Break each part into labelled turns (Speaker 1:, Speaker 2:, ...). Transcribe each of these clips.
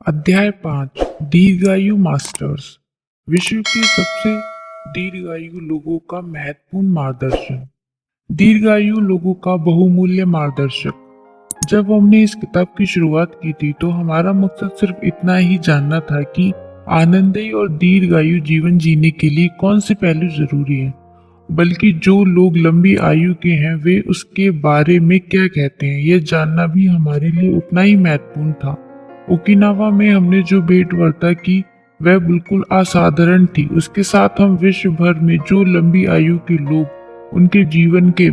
Speaker 1: अध्याय 5 दीर्घायु मास्टर्स। विश्व के सबसे दीर्घायु लोगों का महत्वपूर्ण मार्गदर्शन। दीर्घायु लोगों का बहुमूल्य मार्गदर्शक। जब हमने इस किताब की शुरुआत की थी तो हमारा मकसद सिर्फ इतना ही जानना था कि आनंदमय और दीर्घायु जीवन जीने के लिए कौन से पहलू जरूरी हैं, बल्कि जो लोग लंबी आयु के हैं वे उसके बारे में क्या कहते हैं। यह जानना भी हमारे लिए उतना ही महत्वपूर्ण था। ओकिनावा में हमने जो भेंट वार्ता की वह बिल्कुल असाधारण थी। उसके साथ हम विश्व भर में जो लंबी आयु के लोग उनके जीवन के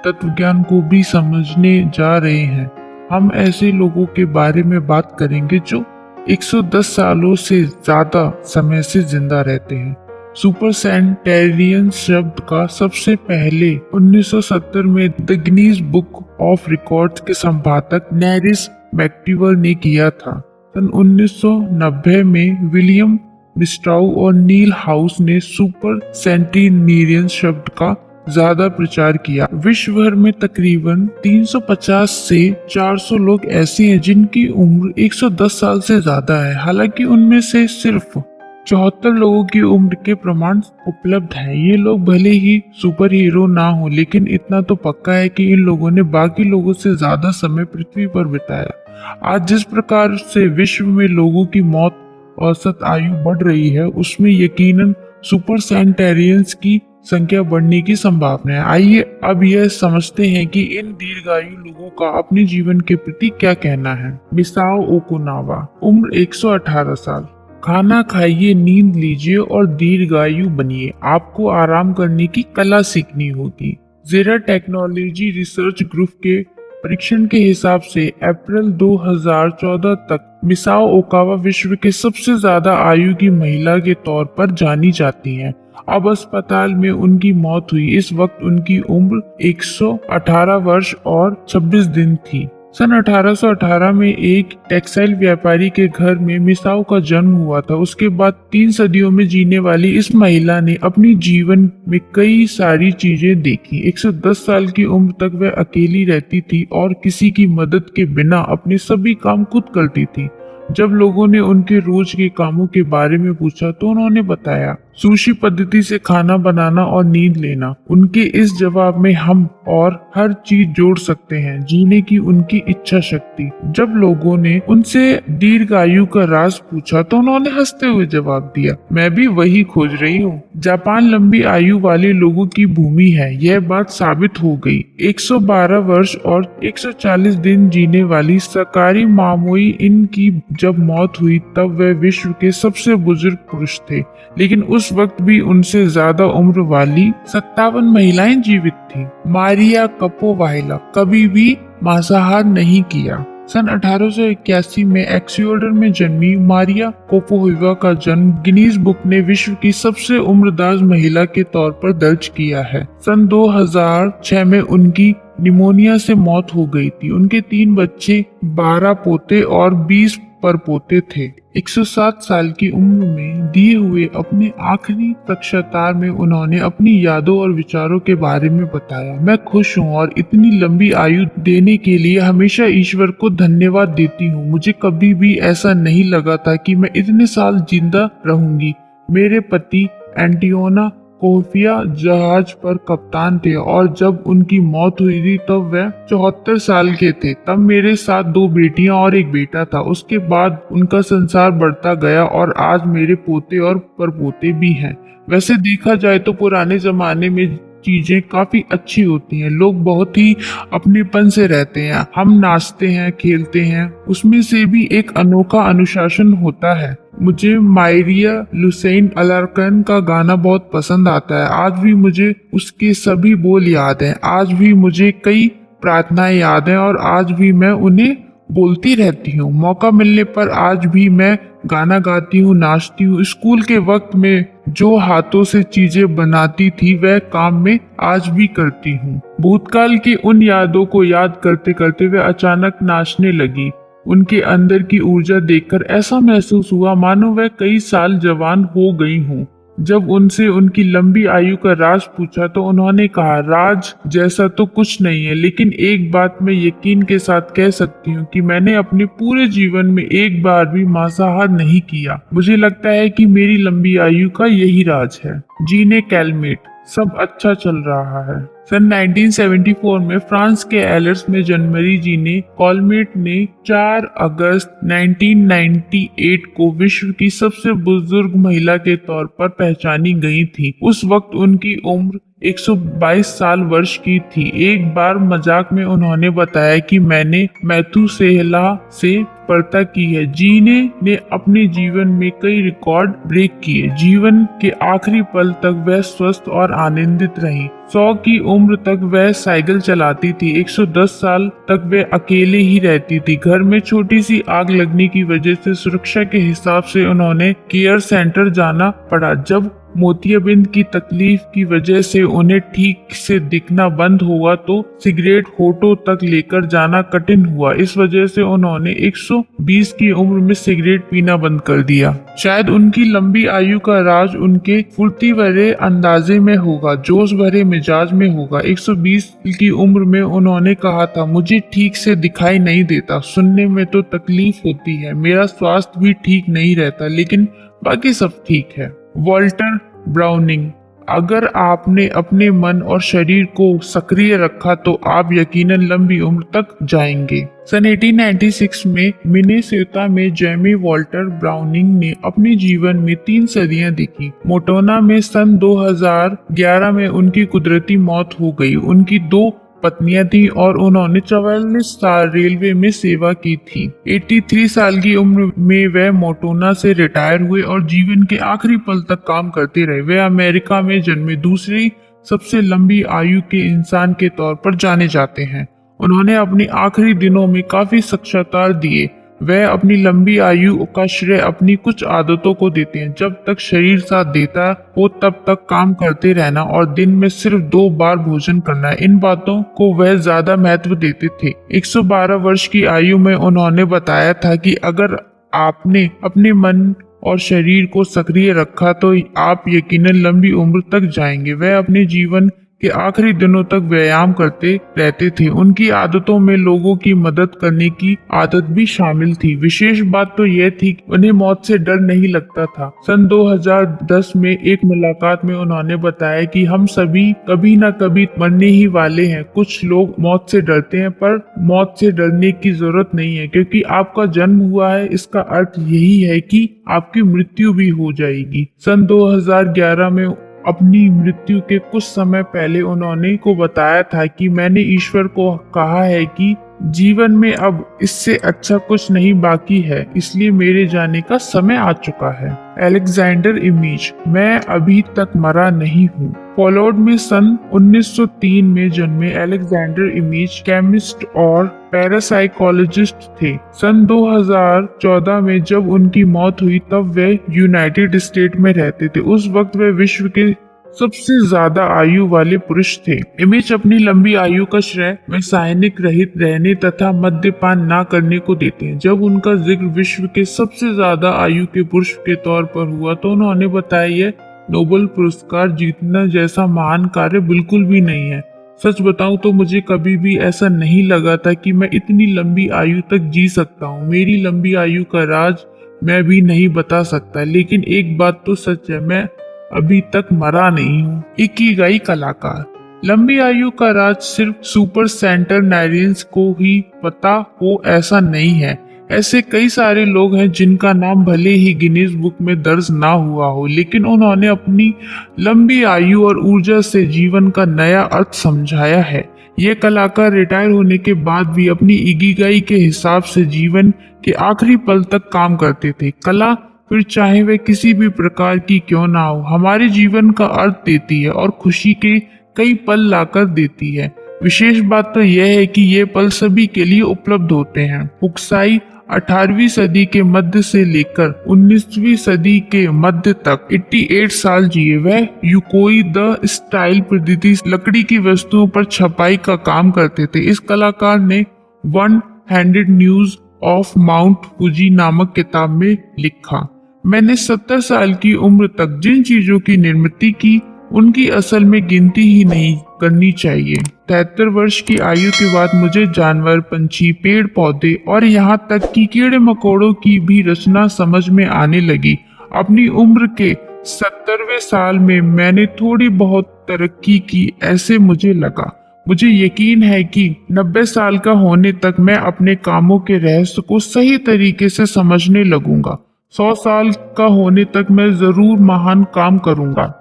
Speaker 1: तत्वज्ञान को भी समझने जा रहे हैं। हम ऐसे लोगों के बारे में बात करेंगे जो 110 सालों से ज्यादा समय से जिंदा रहते हैं। सुपर सेंटेरियन शब्द का सबसे पहले 1970 में the Guinness book of records के संपादक नैरिस मैक्टिवर ने किया था। सन 1990 में विलियम मिस्ट्राउ और नील हाउस ने सुपर सेंटेरियन शब्द का ज्यादा प्रचार किया। विश्व भर में तकरीबन 350 से 400 लोग ऐसे हैं जिनकी उम्र 110 साल से ज्यादा है। हालांकि उनमें से सिर्फ 74 लोगों की उम्र के प्रमाण उपलब्ध हैं। ये लोग भले ही सुपर हीरो ना हो, लेकिन इतना तो पक्का है कि इन लोगों ने बाकी लोगों से ज्यादा समय पृथ्वी पर बिताया। आज जिस प्रकार से विश्व में लोगों की मौत औसत आयु बढ़ रही है, उसमें यकीनन सुपर सेंटेरियंस की संख्या बढ़ने की संभावना है। आइए अब यह समझते हैं कि इन दीर्घायु लोगों का अपने जीवन के प्रति क्या कहना है। मिसाओ ओकुनावा, उम्र 118 साल। खाना खाइए, नींद लीजिए और दीर्घायु बनिए। आपको आराम करने की कला सीखनी होगी। जेरा टेक्नोलॉजी रिसर्च ग्रुप के परीक्षण के हिसाब से अप्रैल 2014 तक मिसाओ ओकावा विश्व के सबसे ज्यादा आयु की महिला के तौर पर जानी जाती हैं। अब अस्पताल में उनकी मौत हुई। इस वक्त उनकी उम्र 118 वर्ष और 26 दिन थी। सन 1818 में एक टेक्सटाइल व्यापारी के घर में मिसाओ का जन्म हुआ था। उसके बाद 3 सदियों में जीने वाली इस महिला ने अपनी जीवन में कई सारी चीजें देखी। 110 साल की उम्र तक वह अकेली रहती थी और किसी की मदद के बिना अपने सभी काम खुद करती थी। जब लोगों ने उनके रोज के कामों के बारे में पूछा तो उन्होंने बताया सुशी पद्धति से खाना बनाना और नींद लेना। उनके इस जवाब में हम और हर चीज जोड़ सकते हैं, जीने की उनकी इच्छा शक्ति। जब लोगों ने उनसे दीर्घायु का राज पूछा तो उन्होंने हंसते हुए जवाब दिया, मैं भी वही खोज रही हूँ। जापान लंबी आयु वाले लोगों की भूमि है, यह बात साबित हो गई। 112 वर्ष और 140 दिन जीने वाली सकारी मामोई इनकी जब मौत हुई तब वे विश्व के सबसे बुजुर्ग पुरुष थे, लेकिन उस वक्त भी उनसे ज्यादा उम्र वाली 57 महिलाएं जीवित थीं। मारिया कपोवाइला कभी भी मांसाहार नहीं किया। सन 1881 में एक्वाडोर में जन्मी मारिया कोपोहिवा का जन्म गिनीज बुक ने विश्व की सबसे उम्रदराज महिला के तौर पर दर्ज किया है। सन 2006 में उनकी निमोनिया से मौत हो गई थी। उनके 3 बच्चे, 12 पोते और 20 परपोते थे। 107 साल की उम्र में दिए हुए अपने आखिरी साक्षात्कार में उन्होंने अपनी यादों और विचारों के बारे में बताया, मैं खुश हूँ और इतनी लंबी आयु देने के लिए हमेशा ईश्वर को धन्यवाद देती हूँ। मुझे कभी भी ऐसा नहीं लगा था कि मैं इतने साल जिंदा रहूंगी। मेरे पति एंटियोना कोफिया जहाज पर कप्तान थे और जब उनकी मौत हुई थी तब वह 74 साल के थे। तब मेरे साथ 2 बेटियां और एक बेटा था। उसके बाद उनका संसार बढ़ता गया और आज मेरे पोते और परपोते भी हैं। वैसे देखा जाए तो पुराने जमाने में चीजें काफी अच्छी होती हैं। लोग बहुत ही अपनेपन से रहते हैं। हम नाचते हैं, खेलते हैं, उसमें से भी एक अनोखा अनुशासन होता है। मुझे मायरिया लुसेन अलार्कन का गाना बहुत पसंद आता है। आज भी मुझे उसके सभी बोल याद हैं। आज भी मुझे कई प्रार्थनाएं याद हैं और आज भी मैं उन्हें बोलती रहती हूँ। मौका मिलने पर आज भी मैं गाना गाती हूँ, नाचती हूँ। स्कूल के वक्त में जो हाथों से चीजें बनाती थी वह काम में आज भी करती हूँ। भूतकाल की उन यादों को याद करते करते वह अचानक नाचने लगी। उनके अंदर की ऊर्जा देखकर ऐसा महसूस हुआ मानो वह कई साल जवान हो गई हूँ। जब उनसे उनकी लंबी आयु का राज पूछा तो उन्होंने कहा, राज जैसा तो कुछ नहीं है, लेकिन एक बात मैं यकीन के साथ कह सकती हूँ कि मैंने अपने पूरे जीवन में एक बार भी मांसाहार नहीं किया। मुझे लगता है कि मेरी लंबी आयु का यही राज है। जीने कैलमेट, सब अच्छा चल रहा है। सन 1974 में फ्रांस के एलर्स में जन्मरी जीने कॉलमेट ने 4 अगस्त 1998 को विश्व की सबसे बुजुर्ग महिला के तौर पर पहचानी गई थी। उस वक्त उनकी उम्र 122 साल वर्ष की थी। एक बार मजाक में उन्होंने बताया कि मैंने मैथुसेला से स्पर्धा की है। जीने ने अपने जीवन में कई रिकॉर्ड ब्रेक किए। जीवन के आखिरी पल तक वह स्वस्थ और आनंदित रही। 100 की उम्र तक वह साइकिल चलाती थी। 110 साल तक वह अकेले ही रहती थी। घर में छोटी सी आग लगने की वजह से सुरक्षा के हिसाब से उन्होंने केयर सेंटर जाना पड़ा। जब मोतियाबिंद की तकलीफ की वजह से उन्हें ठीक से दिखना बंद हुआ तो सिगरेट होठों तक लेकर जाना कठिन हुआ। इस वजह से उन्होंने 120 की उम्र में सिगरेट पीना बंद कर दिया। शायद उनकी लंबी आयु का राज उनके फुर्ती भरे अंदाजे में होगा, जोश भरे मिजाज में होगा। 120 की उम्र में उन्होंने कहा था, मुझे ठीक से दिखाई नहीं देता, सुनने में तो तकलीफ होती है, मेरा स्वास्थ्य भी ठीक नहीं रहता, लेकिन बाकी सब ठीक है। वॉल्टर ब्राउनिंग, अगर आपने अपने मन और शरीर को सक्रिय रखा तो आप यकीनन लंबी उम्र तक जाएंगे। सन 1896 में मिनेसोटा में जेमी वॉल्टर ब्राउनिंग ने अपने जीवन में 3 सदियां देखी। मोटोना में सन 2011 में उनकी कुदरती मौत हो गई। उनकी 2 पत्नियां थी और उन्होंने 44 साल रेलवे में सेवा की थी। 83 साल की उम्र में वे मोटोना से रिटायर हुए और जीवन के आखिरी पल तक काम करते रहे। वे अमेरिका में जन्मे दूसरी सबसे लंबी आयु के इंसान के तौर पर जाने जाते हैं। उन्होंने अपने आखिरी दिनों में काफी साक्षात्कार दिए। वह अपनी लंबी आयु का श्रेय अपनी कुछ आदतों को देते हैं। जब तक शरीर साथ देता हो तब तक काम करते रहना और दिन में सिर्फ 2 बार भोजन करना, इन बातों को वह ज्यादा महत्व देते थे। 112 वर्ष की आयु में उन्होंने बताया था कि अगर आपने अपने मन और शरीर को सक्रिय रखा तो आप यकीनन लंबी उम्र तक जाएंगे। वह अपने जीवन के आखिरी दिनों तक व्यायाम करते रहते थे। उनकी आदतों में लोगों की मदद करने की आदत भी शामिल थी। विशेष बात तो यह थी कि उन्हें मौत से डर नहीं लगता था। सन 2010 में एक मुलाकात में उन्होंने बताया कि हम सभी कभी न कभी मरने ही वाले हैं। कुछ लोग मौत से डरते हैं, पर मौत से डरने की जरूरत नहीं है, क्योंकि आपका जन्म हुआ है इसका अर्थ यही है कि आपकी मृत्यु भी हो जाएगी। सन 2011 में अपनी मृत्यु के कुछ समय पहले उन्होंने को बताया था कि मैंने ईश्वर को कहा है कि जीवन में अब इससे अच्छा कुछ नहीं बाकी है, इसलिए मेरे जाने का समय आ चुका है। अलेक्जेंडर इमेज, मैं अभी तक मरा नहीं हूँ। फॉलोड में सन 1903 में जन्मे अलेक्जेंडर इमेज केमिस्ट और पैरासाइकोलॉजिस्ट थे। सन 2014 में जब उनकी मौत हुई तब वे यूनाइटेड स्टेट में रहते थे। उस वक्त वे विश्व के सबसे ज्यादा आयु वाले पुरुष थे। इमेज अपनी लंबी आयु का श्रेय रासायनिक रहित रहने तथा मद्यपान न करने को देते हैं। जब उनका जिक्र विश्व के सबसे ज्यादा आयु के पुरुष के तौर पर हुआ तो उन्होंने बताया यह नोबेल पुरस्कार जीतना जैसा महान कार्य बिल्कुल भी नहीं है। सच बताऊं तो मुझे कभी भी ऐसा नहीं लगा था कि मैं इतनी लंबी आयु तक जी सकता हूँ। मेरी लंबी आयु का राज मैं भी नहीं बता सकता, लेकिन एक बात तो सच है, मैं अभी तक मरा नहीं हूँ। इकिगाई कलाकार, लंबी आयु का राज सिर्फ सुपर सेंटेनरियंस को ही पता हो ऐसा नहीं है। ऐसे कई सारे लोग हैं जिनका नाम भले ही गिनीज बुक में दर्ज ना हुआ हो, लेकिन उन्होंने अपनी लंबी आयु और ऊर्जा से जीवन का नया अर्थ समझाया है। ये कलाकार रिटायर होने के बाद भी अपनी इकिगाई के हिसाब से जीवन के आखिरी पल तक काम करते थे। कला फिर चाहे वह किसी भी प्रकार की क्यों ना हो, हमारे जीवन का अर्थ देती है और खुशी के कई पल लाकर देती है। विशेष बात तो यह है कि ये पल सभी के लिए उपलब्ध होते हैं। हुक्साई 18वीं सदी के मध्य से लेकर 19वीं सदी के मध्य तक 88 साल जिए। वह युकोई द स्टाइल पद्धति लकड़ी की वस्तुओं पर छपाई का काम करते थे। इस कलाकार ने 100 न्यूज ऑफ माउंट फुजी नामक किताब में लिखा, मैंने 70 साल की उम्र तक जिन चीजों की निर्मित की उनकी असल में गिनती ही नहीं करनी चाहिए। 73 वर्ष की आयु के बाद मुझे जानवर, पंछी, पेड़ पौधे और यहाँ तक कि कीड़े मकोड़ों की भी रचना समझ में आने लगी। अपनी उम्र के 70वें साल में मैंने थोड़ी बहुत तरक्की की, ऐसे मुझे लगा। मुझे यकीन है कि 90 साल का होने तक मैं अपने कामों के रहस्य को सही तरीके से समझने लगूंगा। 100 साल का होने तक मैं जरूर महान काम करूंगा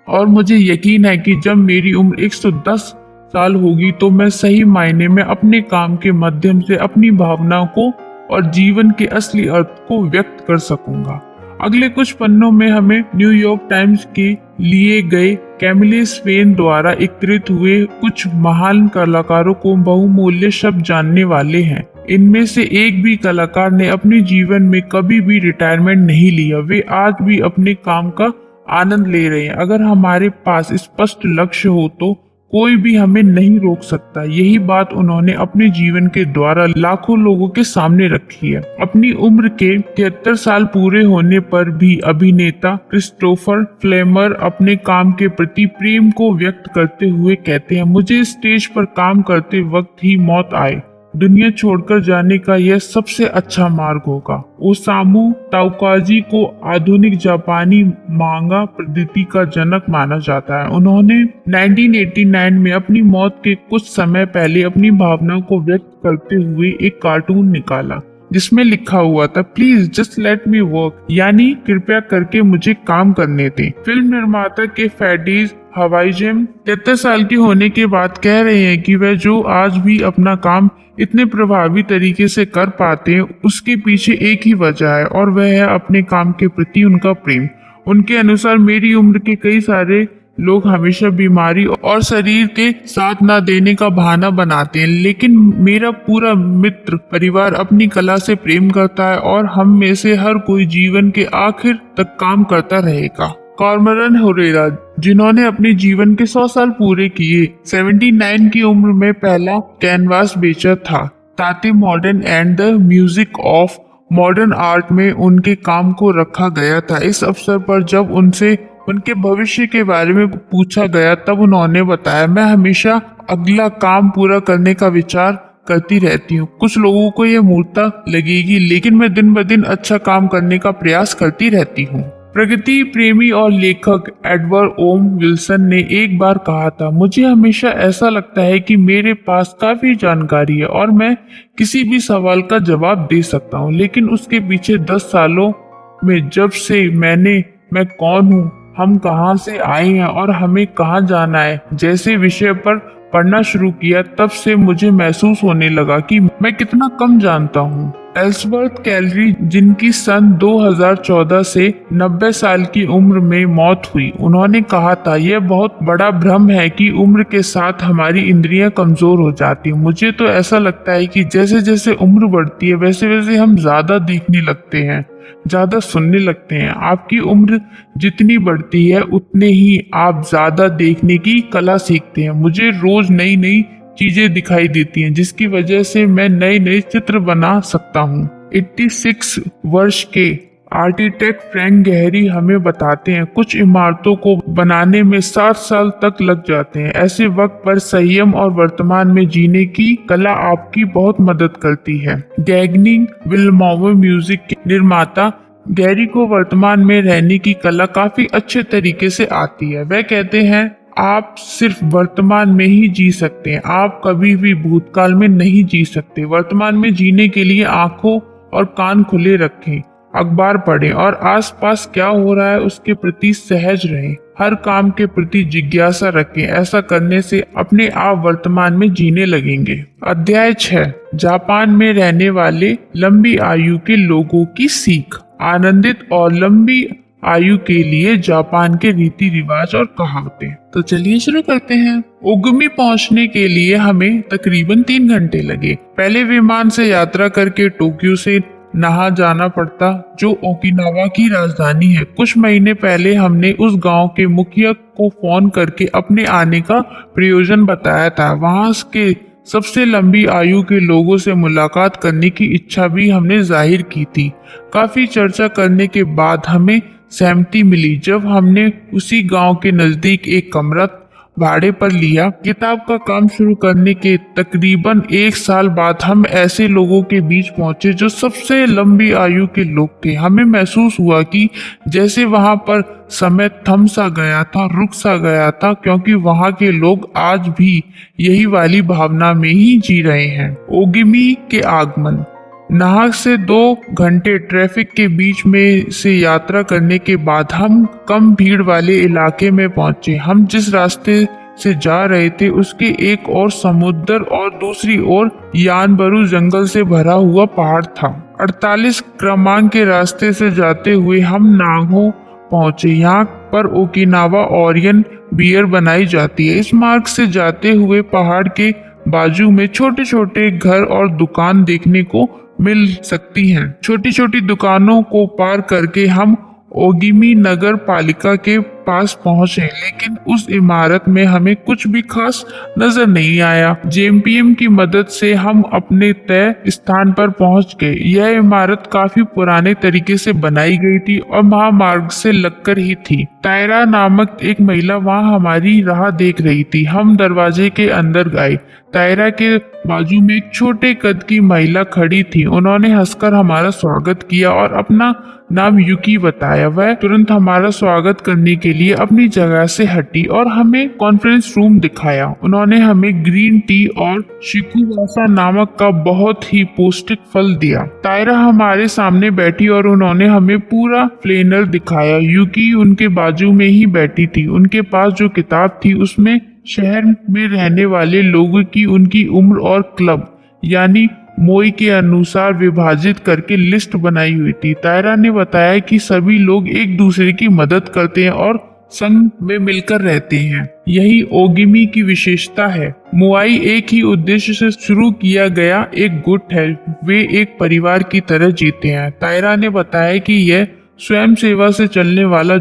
Speaker 1: और मुझे यकीन है कि जब मेरी उम्र 110 साल होगी तो मैं सही मायने में अपने काम के माध्यम से अपनी भावनाओं को और जीवन के असली अर्थ को व्यक्त कर सकूंगा। अगले कुछ पन्नों में हमें न्यूयॉर्क टाइम्स के लिए गए कैमिले स्वेन द्वारा एकत्रित हुए कुछ महान कलाकारों को बहुमूल्य शब्द जानने वाले हैं। इनमें से एक भी कलाकार ने अपने जीवन में कभी भी रिटायरमेंट नहीं लिया। वे आज भी अपने काम का आनंद ले रहे हैं। अगर हमारे पास स्पष्ट लक्ष्य हो तो कोई भी हमें नहीं रोक सकता। यही बात उन्होंने अपने जीवन के द्वारा लाखों लोगों के सामने रखी है। अपनी उम्र के 73 साल पूरे होने पर भी अभिनेता क्रिस्टोफर प्लेमर अपने काम के प्रति प्रेम को व्यक्त करते हुए कहते हैं, मुझे स्टेज पर काम करते वक्त ही मौत आए, दुनिया छोड़कर जाने का यह सबसे अच्छा मार्ग होगा। ओसामू ताउकाजी को आधुनिक जापानी मांगा पद्धति का जनक माना जाता है। उन्होंने 1989 में अपनी मौत के कुछ समय पहले अपनी भावनाओं को व्यक्त करते हुए एक कार्टून निकाला जिसमें लिखा हुआ था, please just let me work, यानी कृपया करके मुझे काम करने दें। फिल्म निर्माता के फैडीज हवाईजेम 73 साल के होने के बाद कह रहे हैं कि वह जो आज भी अपना काम इतने प्रभावी तरीके से कर पाते हैं उसके पीछे एक ही वजह है और वह है अपने काम के प्रति उनका प्रेम। उनके अनुसार मेरी उम्र के कई सारे लोग हमेशा बीमारी और शरीर के साथ ना देने का बहाना बनाते हैं, लेकिन मेरा पूरा मित्र परिवार अपनी कला से प्रेम करता है और हम में से हर कोई जीवन के आखिर तक काम करता रहेगा। कॉर्मरन होरेरा, जिन्होंने अपने जीवन के 100 साल पूरे किए, 79 की उम्र में पहला कैनवास बेचा था। ताते modern and the music of modern art में उनके काम को रखा गया था। इस अवसर पर जब उनसे उनके भविष्य के बारे में पूछा गया तब उन्होंने बताया, मैं हमेशा अगला काम पूरा करने का विचार करती रहती हूँ। कुछ लोगों को यह मूर्खता लगेगी, लेकिन मैं दिन ब दिन अच्छा काम करने का प्रयास करती रहती हूँ। प्रगति प्रेमी और लेखक एडवर्ड ओम विल्सन ने एक बार कहा था, मुझे हमेशा ऐसा लगता है कि मेरे पास काफी जानकारी है और मैं किसी भी सवाल का जवाब दे सकता हूँ, लेकिन उसके पीछे 10 सालों में जब से मैं कौन हूँ, हम कहाँ से आए हैं और हमें कहाँ जाना है जैसे विषय पर पढ़ना शुरू किया, तब से मुझे महसूस होने लगा कि मैं कितना कम जानता हूँ। एल्सवर्थ कैलरी, जिनकी सन 2014 से 90 साल की उम्र में मौत हुई, उन्होंने कहा था, यह बहुत बड़ा भ्रम है कि उम्र के साथ हमारी इंद्रियां कमजोर हो जाती हैं। मुझे तो ऐसा लगता है कि जैसे जैसे उम्र बढ़ती है वैसे वैसे हम ज्यादा देखने लगते हैं, ज्यादा सुनने लगते हैं। आपकी उम्र जितनी बढ़ती है उतने ही आप ज्यादा देखने की कला सीखते हैं। मुझे रोज नई नई चीजें दिखाई देती हैं जिसकी वजह से मैं नए नए चित्र बना सकता हूँ। 86 वर्ष के आर्किटेक्ट फ्रैंक गहरी हमें बताते हैं, कुछ इमारतों को बनाने में 60 साल तक लग जाते हैं। ऐसे वक्त पर संयम और वर्तमान में जीने की कला आपकी बहुत मदद करती है। गैगनिंग विल्मोवर म्यूजिक के निर्माता गैरी को वर्तमान में रहने की कला काफी अच्छे तरीके से आती है। वह कहते हैं, आप सिर्फ वर्तमान में ही जी सकते हैं, आप कभी भी भूतकाल में नहीं जी सकते। वर्तमान में जीने के लिए आंखों और कान खुले रखें, अखबार पढ़ें और आसपास क्या हो रहा है उसके प्रति सहज रहें। हर काम के प्रति जिज्ञासा रखें। ऐसा करने से अपने आप वर्तमान में जीने लगेंगे। अध्याय 6, जापान में रहने वाले लंबी आयु के लोगों की सीख। आनंदित और लंबी आयु के लिए जापान के रीति रिवाज और कहावतें। तो चलिए शुरू करते हैं। ओगुमी पहुंचने के लिए हमें तकरीबन 3 घंटे लगे। पहले विमान से यात्रा करके टोक्यो से नहा जाना पड़ता, जो ओकिनावा की राजधानी है। कुछ महीने पहले हमने उस गांव के मुखिया को फोन करके अपने आने का प्रयोजन बताया था। वहां के सबसे लंबी आयु के लोगों से मुलाकात करने की इच्छा भी हमने जाहिर की थी। काफी चर्चा करने के बाद हमें सहमति मिली जब हमने उसी गांव के नजदीक एक कमरा भाड़े पर लिया। किताब का काम शुरू करने के तकरीबन 1 साल बाद हम ऐसे लोगों के बीच पहुंचे जो सबसे लंबी आयु के लोग थे। हमें महसूस हुआ कि जैसे वहां पर समय थम सा गया था, रुक सा गया था, क्योंकि वहां के लोग आज भी यही वाली भावना में ही जी रहे हैं। ओगिमी के आगमन। नाहक से 2 घंटे ट्रैफिक के बीच में से यात्रा करने के बाद हम कम भीड़ वाले इलाके में पहुंचे। हम जिस रास्ते से जा रहे थे उसके एक और समुद्र और दूसरी ओर यानबरू जंगल से भरा हुआ पहाड़ था। 48 क्रमांक के रास्ते से जाते हुए हम नागो पहुंचे। यहाँ पर ओकिनावा ओरियन बियर बनाई जाती है। इस मार्ग से जाते हुए पहाड़ के बाजू में छोटे छोटे घर और दुकान देखने को मिल सकती हैं। छोटी छोटी दुकानों को पार करके हम ओगिमी नगर पालिका के पास पहुंचे, लेकिन उस इमारत में हमें कुछ भी खास नजर नहीं आया। जेएमपीएम की मदद से हम अपने तय स्थान पर पहुंच गए। यह इमारत काफी पुराने तरीके से बनाई गई थी और महामार्ग से लगकर ही थी। तायरा नामक एक महिला वहां हमारी राह देख रही थी। हम दरवाजे के अंदर गए। तायरा के बाजू में एक छोटे कद की महिला खड़ी थी। उन्होंने हंसकर हमारा स्वागत किया और अपना नाम युकी बताया। वह तुरंत हमारा स्वागत करने के लिए अपनी जगह से हटी और हमें कॉन्फ्रेंस रूम दिखाया। उन्होंने हमें ग्रीन टी और शिकुवासा नामक का बहुत ही पौष्टिक फल दिया। तायरा हमारे सामने बैठी और उन्होंने हमें पूरा प्लेनर दिखाया। युकी उनके बाजू में ही बैठी थी। उनके पास जो किताब थी उसमें शहर में रहने वाले लोगों की उनकी उम्र और क्लब यानी मोई के अनुसार विभाजित करके लिस्ट बनाई हुई थी। तायरा ने बताया कि सभी लोग एक दूसरे की मदद करते हैं और संघ में मिलकर रहते हैं। यही ओगिमी की विशेषता है। मोआई एक ही उद्देश्य से शुरू किया गया एक गुट है। वे एक परिवार की तरह जीते हैं। तायरा ने बताया कि यह स्वयं सेवा से चलने वाला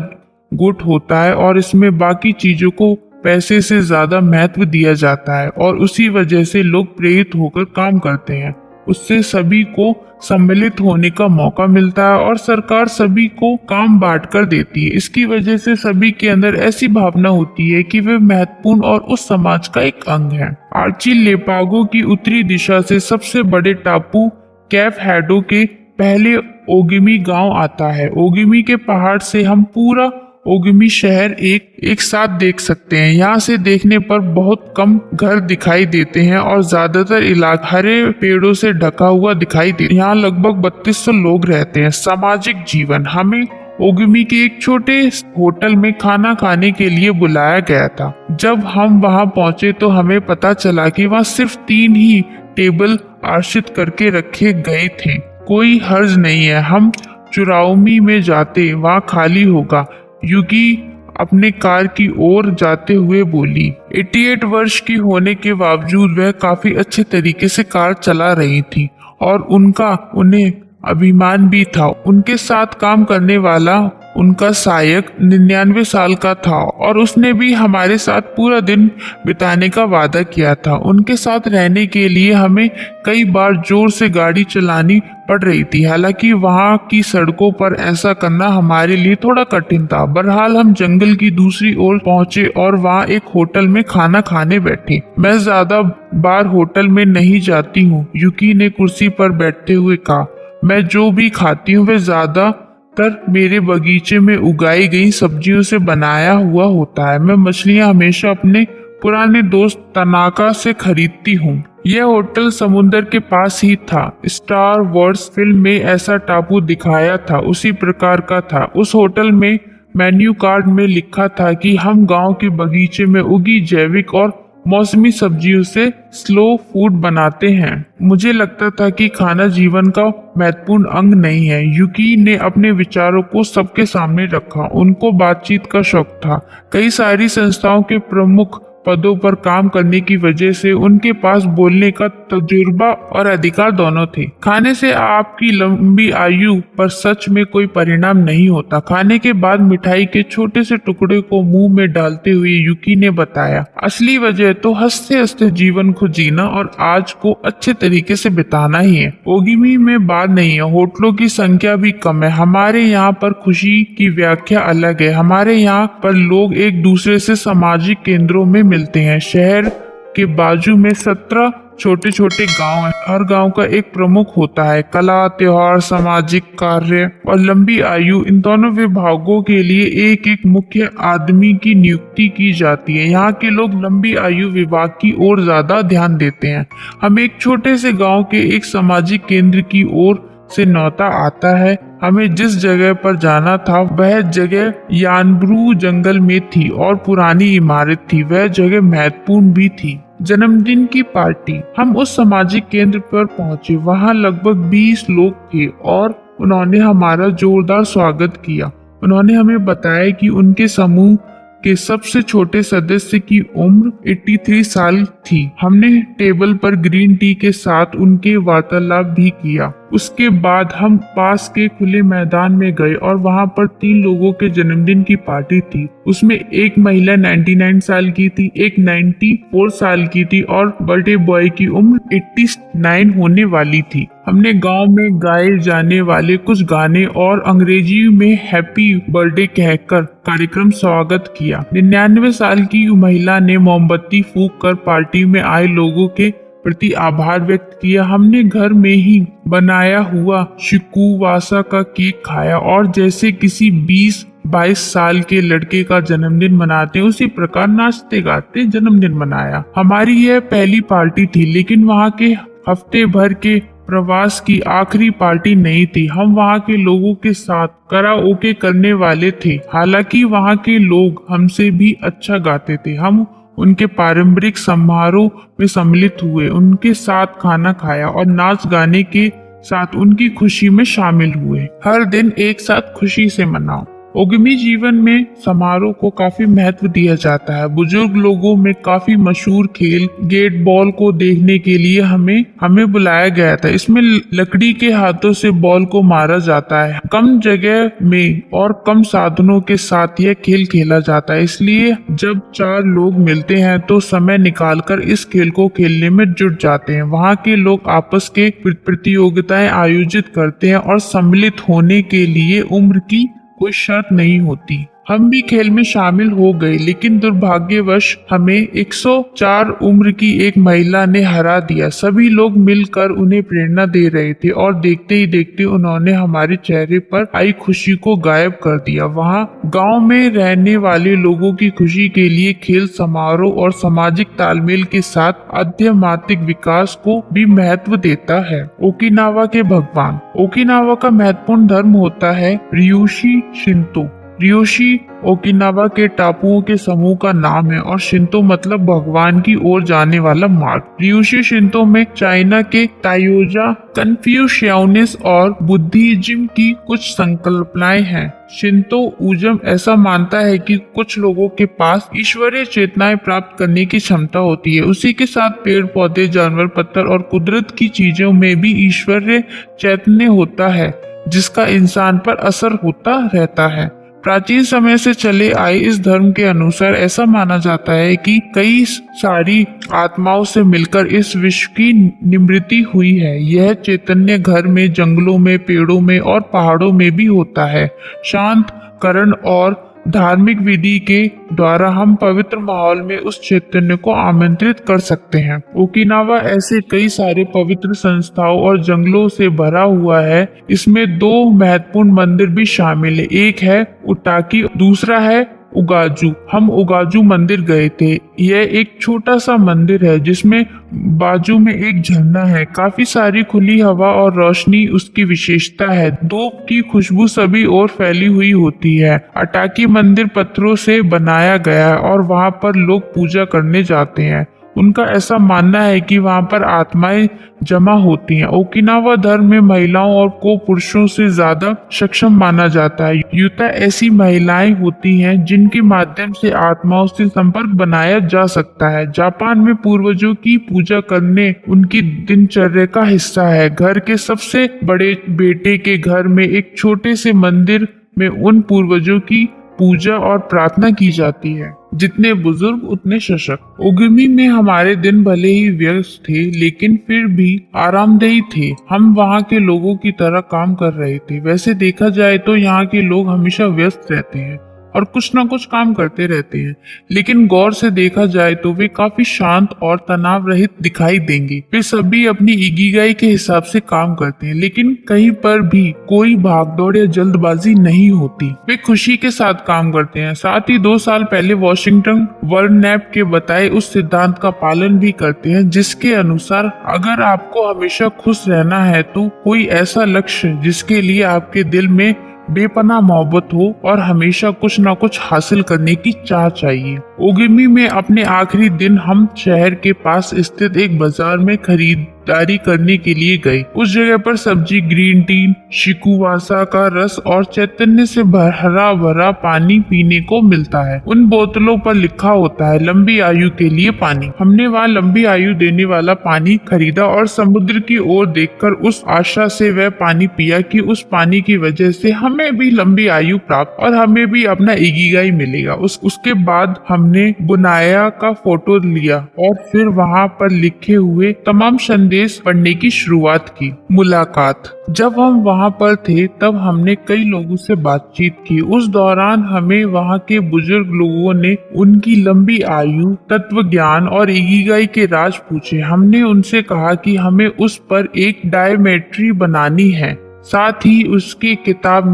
Speaker 1: गुट होता है और इसमें बाकी चीजों को पैसे से ज्यादा महत्व दिया जाता है और उसी वजह से लोग प्रेरित होकर काम करते हैं। उससे सभी को सम्मिलित होने का मौका मिलता है और सरकार सभी को काम बांट कर देती है। इसकी वजह से सभी के अंदर ऐसी भावना होती है कि वे महत्वपूर्ण और उस समाज का एक अंग है। आर्चिलेपागो की उत्तरी दिशा से सबसे बड़े टापू कैप हेडो के पहले ओगिमी गांव आता है। ओगिमी के पहाड़ से हम पूरा ओगिमी शहर एक साथ देख सकते हैं। यहाँ से देखने पर बहुत कम घर दिखाई देते हैं और ज्यादातर इलाका हरे पेड़ों से ढका हुआ दिखाई देता है। यहाँ लगभग 3200 लोग रहते हैं। सामाजिक जीवन। हमें ओगिमी के एक छोटे होटल में खाना खाने के लिए बुलाया गया था। जब हम वहां पहुंचे तो हमें पता चला कि वहां सिर्फ 3 ही टेबल आरक्षित करके रखे गए थे। कोई हर्ज नहीं है, हम चुराउमी में जाते, वहां खाली होगा। युकी अपने कार की ओर जाते हुए बोली। 88 वर्ष की होने के बावजूद वह काफी अच्छे तरीके से कार चला रही थी और उन्हें अभिमान भी था। उनके साथ काम करने वाला उनका सहायक 99 साल का था और उसने भी हमारे साथ पूरा दिन बिताने का वादा किया था। उनके साथ रहने के लिए हमें कई बार जोर से गाड़ी चलानी पड़ रही थी। हालांकि वहां की सड़कों पर ऐसा करना हमारे लिए थोड़ा कठिन था। बहरहाल हम जंगल की दूसरी ओर पहुंचे और वहां एक होटल में खाना खाने बैठे। मैं ज्यादा बार होटल में नहीं जाती हूँ, युकी ने कुर्सी पर बैठते हुए कहा। मैं जो भी खाती हूँ वह ज्यादातर मेरे बगीचे में उगाई गई सब्जियों से बनाया हुआ होता है। मैं मछलियाँ हमेशा अपने पुराने दोस्त तनाका से खरीदती हूँ। यह होटल समुद्र के पास ही था। स्टार वॉर्स फिल्म में ऐसा टापू दिखाया था, उसी प्रकार का था। उस होटल में मेन्यू कार्ड में लिखा था कि हम गांव के बगीचे में उगी जैविक और मौसमी सब्जियों से स्लो फूड बनाते हैं। मुझे लगता था कि खाना जीवन का महत्वपूर्ण अंग नहीं है। युकी ने अपने विचारों को सबके सामने रखा। उनको बातचीत का शौक था। कई सारी संस्थाओं के प्रमुख पदों पर काम करने की वजह से उनके पास बोलने का तजुर्बा और अधिकार दोनों थे। खाने से आपकी लंबी आयु पर सच में कोई परिणाम नहीं होता। खाने के बाद मिठाई के छोटे से टुकड़े को मुंह में डालते हुए युकी ने बताया, असली वजह तो हंसते हंसते जीवन को जीना और आज को अच्छे तरीके से बिताना ही है। ओगिमी में बात नहीं है, होटलों की संख्या भी कम है। हमारे यहाँ पर खुशी की व्याख्या अलग है। हमारे यहाँ पर लोग एक दूसरे से सामाजिक केंद्रों में मिलते हैं। शहर के बाजू में 17 छोटे छोटे गांव हैं। हर गांव का एक प्रमुख होता है। कला, त्योहार, सामाजिक कार्य और लंबी आयु, इन दोनों विभागों के लिए एक एक मुख्य आदमी की नियुक्ति की जाती है। यहाँ के लोग लंबी आयु विभाग की ओर ज्यादा ध्यान देते हैं। हम एक छोटे से गांव के एक सामाजिक केंद्र की ओर से न्योता आता है। हमें जिस जगह पर जाना था वह जगह यानब्रू जंगल में थी और पुरानी इमारत थी। वह जगह महत्वपूर्ण भी थी। जन्मदिन की पार्टी। हम उस सामाजिक केंद्र पर पहुंचे। वहां लगभग 20 लोग थे और उन्होंने हमारा जोरदार स्वागत किया। उन्होंने हमें बताया कि उनके समूह के सबसे छोटे सदस्य की उम्र 83 साल थी। हमने टेबल पर ग्रीन टी के साथ उनके वार्तालाप भी किया। उसके बाद हम पास के खुले मैदान में गए और वहां पर 3 लोगों के जन्मदिन की पार्टी थी। उसमें एक महिला 99 साल की थी, एक 94 साल की थी और बर्थडे बॉय की उम्र 89 होने वाली थी। हमने गांव में गाए जाने वाले कुछ गाने और अंग्रेजी में हैप्पी बर्थडे कहकर कार्यक्रम स्वागत किया। 99 साल की महिला ने मोमबत्ती फूंक कर पार्टी में आए लोगों के प्रति आभार व्यक्त किया। हमने घर में ही बनाया हुआ शिकुवासा का केक खाया और जैसे किसी 20-22 साल के लड़के का जन्मदिन मनाते उसी प्रकार नाचते गाते जन्मदिन मनाया। हमारी यह पहली पार्टी थी, लेकिन वहाँ के हफ्ते भर के प्रवास की आखिरी पार्टी नहीं थी। हम वहाँ के लोगों के साथ कराओके करने वाले थे। हालांकि वहाँ के लोग हमसे भी अच्छा गाते थे। हम उनके पारंपरिक समारोह में सम्मिलित हुए, उनके साथ खाना खाया और नाच गाने के साथ उनकी खुशी में शामिल हुए। हर दिन एक साथ खुशी से मनाओ। ओगिमी जीवन में समारोह को काफी महत्व दिया जाता है। बुजुर्ग लोगों में काफी मशहूर खेल गेट बॉल को देखने के लिए हमें बुलाया गया था। इसमें लकड़ी के हाथों से बॉल को मारा जाता है। कम जगह में और कम साधनों के साथ यह खेल खेला जाता है, इसलिए जब 4 लोग मिलते हैं तो समय निकालकर इस खेल को खेलने में जुट जाते हैं। वहाँ के लोग आपस के प्रतियोगिताएं आयोजित करते हैं और सम्मिलित होने के लिए उम्र की कोई शर्त नहीं होती। हम भी खेल में शामिल हो गए, लेकिन दुर्भाग्यवश हमें 104 उम्र की एक महिला ने हरा दिया। सभी लोग मिलकर उन्हें प्रेरणा दे रहे थे और देखते ही देखते उन्होंने हमारे चेहरे पर आई खुशी को गायब कर दिया। वहाँ गांव में रहने वाले लोगों की खुशी के लिए खेल समारोह और सामाजिक तालमेल के साथ आध्यात्मिक विकास को भी महत्व देता है। ओकिनावा के भगवान। ओकिनावा का महत्वपूर्ण धर्म होता है रियुशी शिंतो। रियोशी ओकिनावा के टापुओं के समूह का नाम है और शिंतो मतलब भगवान की ओर जाने वाला मार्ग। रियोशी शिंतो में चाइना के ताओजा, कन्फ्यूशियनिज्म और बुद्धिज्म की कुछ संकल्पनाएं हैं। शिंतो ऊजम ऐसा मानता है कि कुछ लोगों के पास ईश्वरीय चेतनाएं प्राप्त करने की क्षमता होती है। उसी के साथ पेड़ पौधे, जानवर, पत्थर और कुदरत की चीजों में भी ईश्वरीय चैतन्य होता है, जिसका इंसान पर असर होता रहता है। प्राचीन समय से चले आए इस धर्म के अनुसार ऐसा माना जाता है कि कई सारी आत्माओं से मिलकर इस विश्व की निर्मिती हुई है। यह चैतन्य घर में, जंगलों में, पेड़ों में और पहाड़ों में भी होता है। शांत करण और धार्मिक विधि के द्वारा हम पवित्र माहौल में उस चैतन्य को आमंत्रित कर सकते हैं। ओकिनावा ऐसे कई सारे पवित्र संस्थाओं और जंगलों से भरा हुआ है। इसमें 2 महत्वपूर्ण मंदिर भी शामिल है। एक है उटाकी, दूसरा है उगाजू। हम उगाजू मंदिर गए थे। यह एक छोटा सा मंदिर है जिसमें बाजू में एक झरना है। काफी सारी खुली हवा और रोशनी उसकी विशेषता है। धूप की खुशबू सभी ओर फैली हुई होती है। अटाकी मंदिर पत्थरों से बनाया गया है और वहां पर लोग पूजा करने जाते हैं। उनका ऐसा मानना है कि वहां पर आत्माएं जमा होती हैं। ओकिनावा धर्म में महिलाओं और को पुरुषों से ज्यादा सक्षम माना जाता है। युता ऐसी महिलाएं होती हैं जिनके माध्यम से आत्माओं से संपर्क बनाया जा सकता है। जापान में पूर्वजों की पूजा करने उनकी दिनचर्या का हिस्सा है। घर के सबसे बड़े बेटे के घर में एक छोटे से मंदिर में उन पूर्वजों की पूजा और प्रार्थना की जाती है। जितने बुजुर्ग उतने सशक्त। ओगिमी में हमारे दिन भले ही व्यस्त थे लेकिन फिर भी आरामदेही थे। हम वहाँ के लोगों की तरह काम कर रहे थे। वैसे देखा जाए तो यहाँ के लोग हमेशा व्यस्त रहते हैं और कुछ ना कुछ काम करते रहते हैं, लेकिन गौर से देखा जाए तो वे काफी शांत और तनाव रहित दिखाई देंगे। वे सभी अपनी इकिगाई के हिसाब से काम करते हैं, लेकिन कहीं पर भी कोई भागदौड़ या जल्दबाजी नहीं होती। वे खुशी के साथ काम करते हैं। साथ ही 2 साल पहले वॉशिंगटन वर्नैप के बताए उस सिद्धांत का पालन भी करते हैं जिसके अनुसार अगर आपको हमेशा खुश रहना है तो कोई ऐसा लक्ष्य जिसके लिए आपके दिल में बेपनाह मोहब्बत हो और हमेशा कुछ न कुछ हासिल करने की चाह चाहिए। ओगिमी में अपने आखिरी दिन हम शहर के पास स्थित एक बाजार में खरीदारी करने के लिए गए। उस जगह पर सब्जी, ग्रीन टी, शिकुवासा का रस और चैतन्य से हरा भरा पानी पीने को मिलता है। उन बोतलों पर लिखा होता है लंबी आयु के लिए पानी। हमने वहाँ लंबी आयु देने वाला पानी खरीदा और समुद्र की ओर देखकर उस आशा से वह पानी पिया कि उस पानी की वजह से हमें भी लंबी आयु प्राप्त और हमें भी अपना इकिगाई मिलेगा। उसके बाद हमने बुनाया का फोटो लिया और फिर वहाँ पर लिखे हुए तमाम संदेश पढ़ने की शुरुआत की। मुलाकात। जब हम वहाँ पर थे तब हमने कई लोगों से बातचीत की। उस दौरान हमें वहाँ के बुजुर्ग लोगों ने उनकी लंबी आयु, तत्व ज्ञान और इकिगाई के राज पूछे। हमने उनसे कहा कि हमें उस पर एक डायमेट्री बनानी है, साथ ही उसे किताब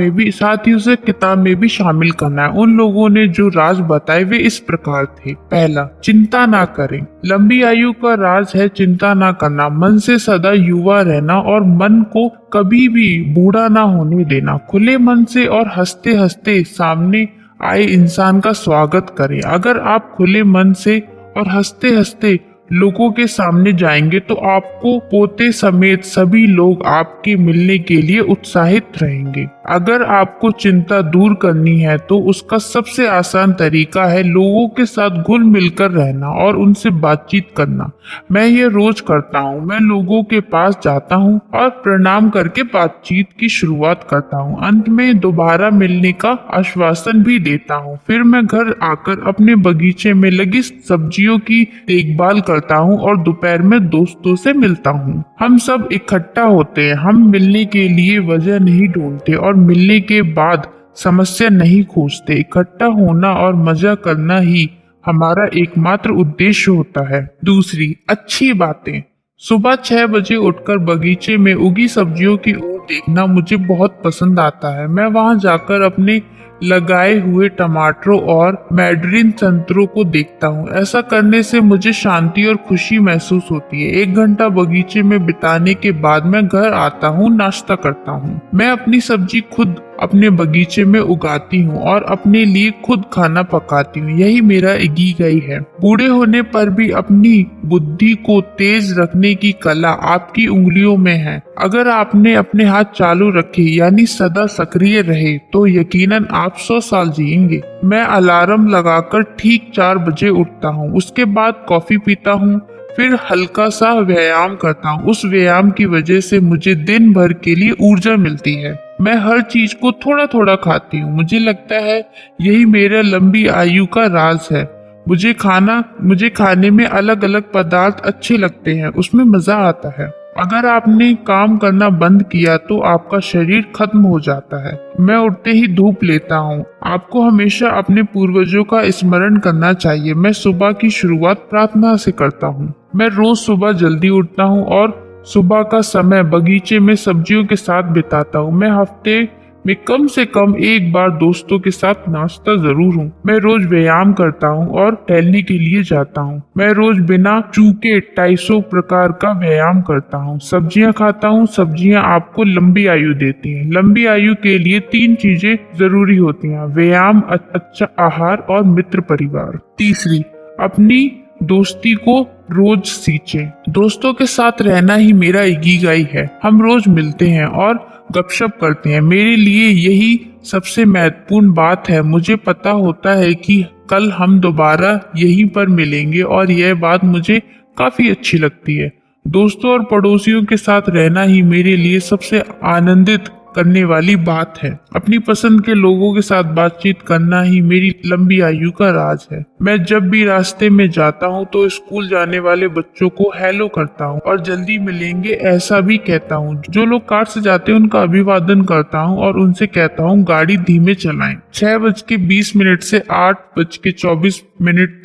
Speaker 1: में भी शामिल करना है। उन लोगों ने जो राज बताए वे इस प्रकार थे। पहला, चिंता ना करें। लंबी आयु का राज है चिंता ना करना, मन से सदा युवा रहना और मन को कभी भी बूढ़ा ना होने देना। खुले मन से और हंसते हंसते सामने आए इंसान का स्वागत करें। अगर आप खुले मन से और हंसते हंसते लोगों के सामने जाएंगे तो आपको पोते समेत सभी लोग आपके मिलने के लिए उत्साहित रहेंगे। अगर आपको चिंता दूर करनी है तो उसका सबसे आसान तरीका है लोगों के साथ घुल मिलकर रहना और उनसे बातचीत करना। मैं ये रोज करता हूँ। मैं लोगों के पास जाता हूँ और प्रणाम करके बातचीत की शुरुआत करता हूँ। अंत में दोबारा मिलने का आश्वासन भी देता हूँ। फिर मैं घर आकर अपने बगीचे में लगी सब्जियों की देखभाल करता हूँ और दोपहर में दोस्तों से मिलता हूँ। हम सब इकट्ठा होते हैं। हम मिलने के लिए वजह नहीं ढूंढते और मिलने के बाद समस्या नहीं खोजते। इकट्ठा होना और मजा करना ही हमारा एकमात्र उद्देश्य होता है। दूसरी, अच्छी बातें। सुबह 6 बजे उठकर बगीचे में उगी सब्जियों की ओर देखना मुझे बहुत पसंद आता है। मैं वहां जाकर अपने लगाए हुए टमाटरों और मैडरिन संतरों को देखता हूँ। ऐसा करने से मुझे शांति और खुशी महसूस होती है। 1 घंटा बगीचे में बिताने के बाद मैं घर आता हूँ, नाश्ता करता हूँ। मैं अपनी सब्जी खुद अपने बगीचे में उगाती हूँ और अपने लिए खुद खाना पकाती हूँ। यही मेरा इकिगाई है। बूढ़े होने पर भी अपनी बुद्धि को तेज रखने की कला आपकी उंगलियों में है। अगर आपने अपने हाथ चालू रखे यानी सदा सक्रिय रहे तो यकीनन आप 100 साल जिएंगे। मैं अलार्म लगाकर ठीक 4 बजे उठता हूँ। उसके बाद कॉफी पीता हूँ, फिर हल्का सा व्यायाम करता हूँ। उस व्यायाम की वजह से मुझे दिन भर के लिए ऊर्जा मिलती है। मैं हर चीज को थोड़ा थोड़ा खाती हूँ। मुझे लगता है यही मेरा लंबी आयु का राज है। मुझे खाने में अलग अलग पदार्थ अच्छे लगते हैं, उसमें मजा आता है। अगर आपने काम करना बंद किया तो आपका शरीर खत्म हो जाता है। मैं उठते ही धूप लेता हूँ। आपको हमेशा अपने पूर्वजों का स्मरण करना चाहिए। मैं सुबह की शुरुआत प्रार्थना से करता हूँ। मैं रोज सुबह जल्दी उठता हूँ और सुबह का समय बगीचे में सब्जियों के साथ बिताता हूँ। मैं हफ्ते में कम से कम एक बार दोस्तों के साथ नाश्ता जरूर हूँ। मैं रोज व्यायाम करता हूँ और टहलने के लिए जाता हूँ। मैं रोज बिना चूके 250 प्रकार का व्यायाम करता हूँ। सब्जियाँ खाता हूँ। सब्जियाँ आपको लंबी आयु देती हैं। लंबी आयु के लिए 3 चीजें जरूरी होती हैं: व्यायाम, अच्छा आहार और मित्र परिवार। तीसरी, अपनी दोस्ती को रोज सींचे। दोस्तों के साथ रहना ही मेरा इकिगाई है। हम रोज मिलते हैं और गपशप करते हैं। मेरे लिए यही सबसे महत्वपूर्ण बात है। मुझे पता होता है कि कल हम दोबारा यहीं पर मिलेंगे और यह बात मुझे काफी अच्छी लगती है। दोस्तों और पड़ोसियों के साथ रहना ही मेरे लिए सबसे आनंदित करने वाली बात है। अपनी पसंद के लोगों के साथ बातचीत करना ही मेरी लंबी आयु का राज है। मैं जब भी रास्ते में जाता हूँ तो स्कूल जाने वाले बच्चों को हेलो करता हूँ और जल्दी मिलेंगे ऐसा भी कहता हूँ। जो लोग कार से जाते हैं उनका अभिवादन करता हूँ और उनसे कहता हूँ गाड़ी धीमे चलाएं। 6:20 से 8:24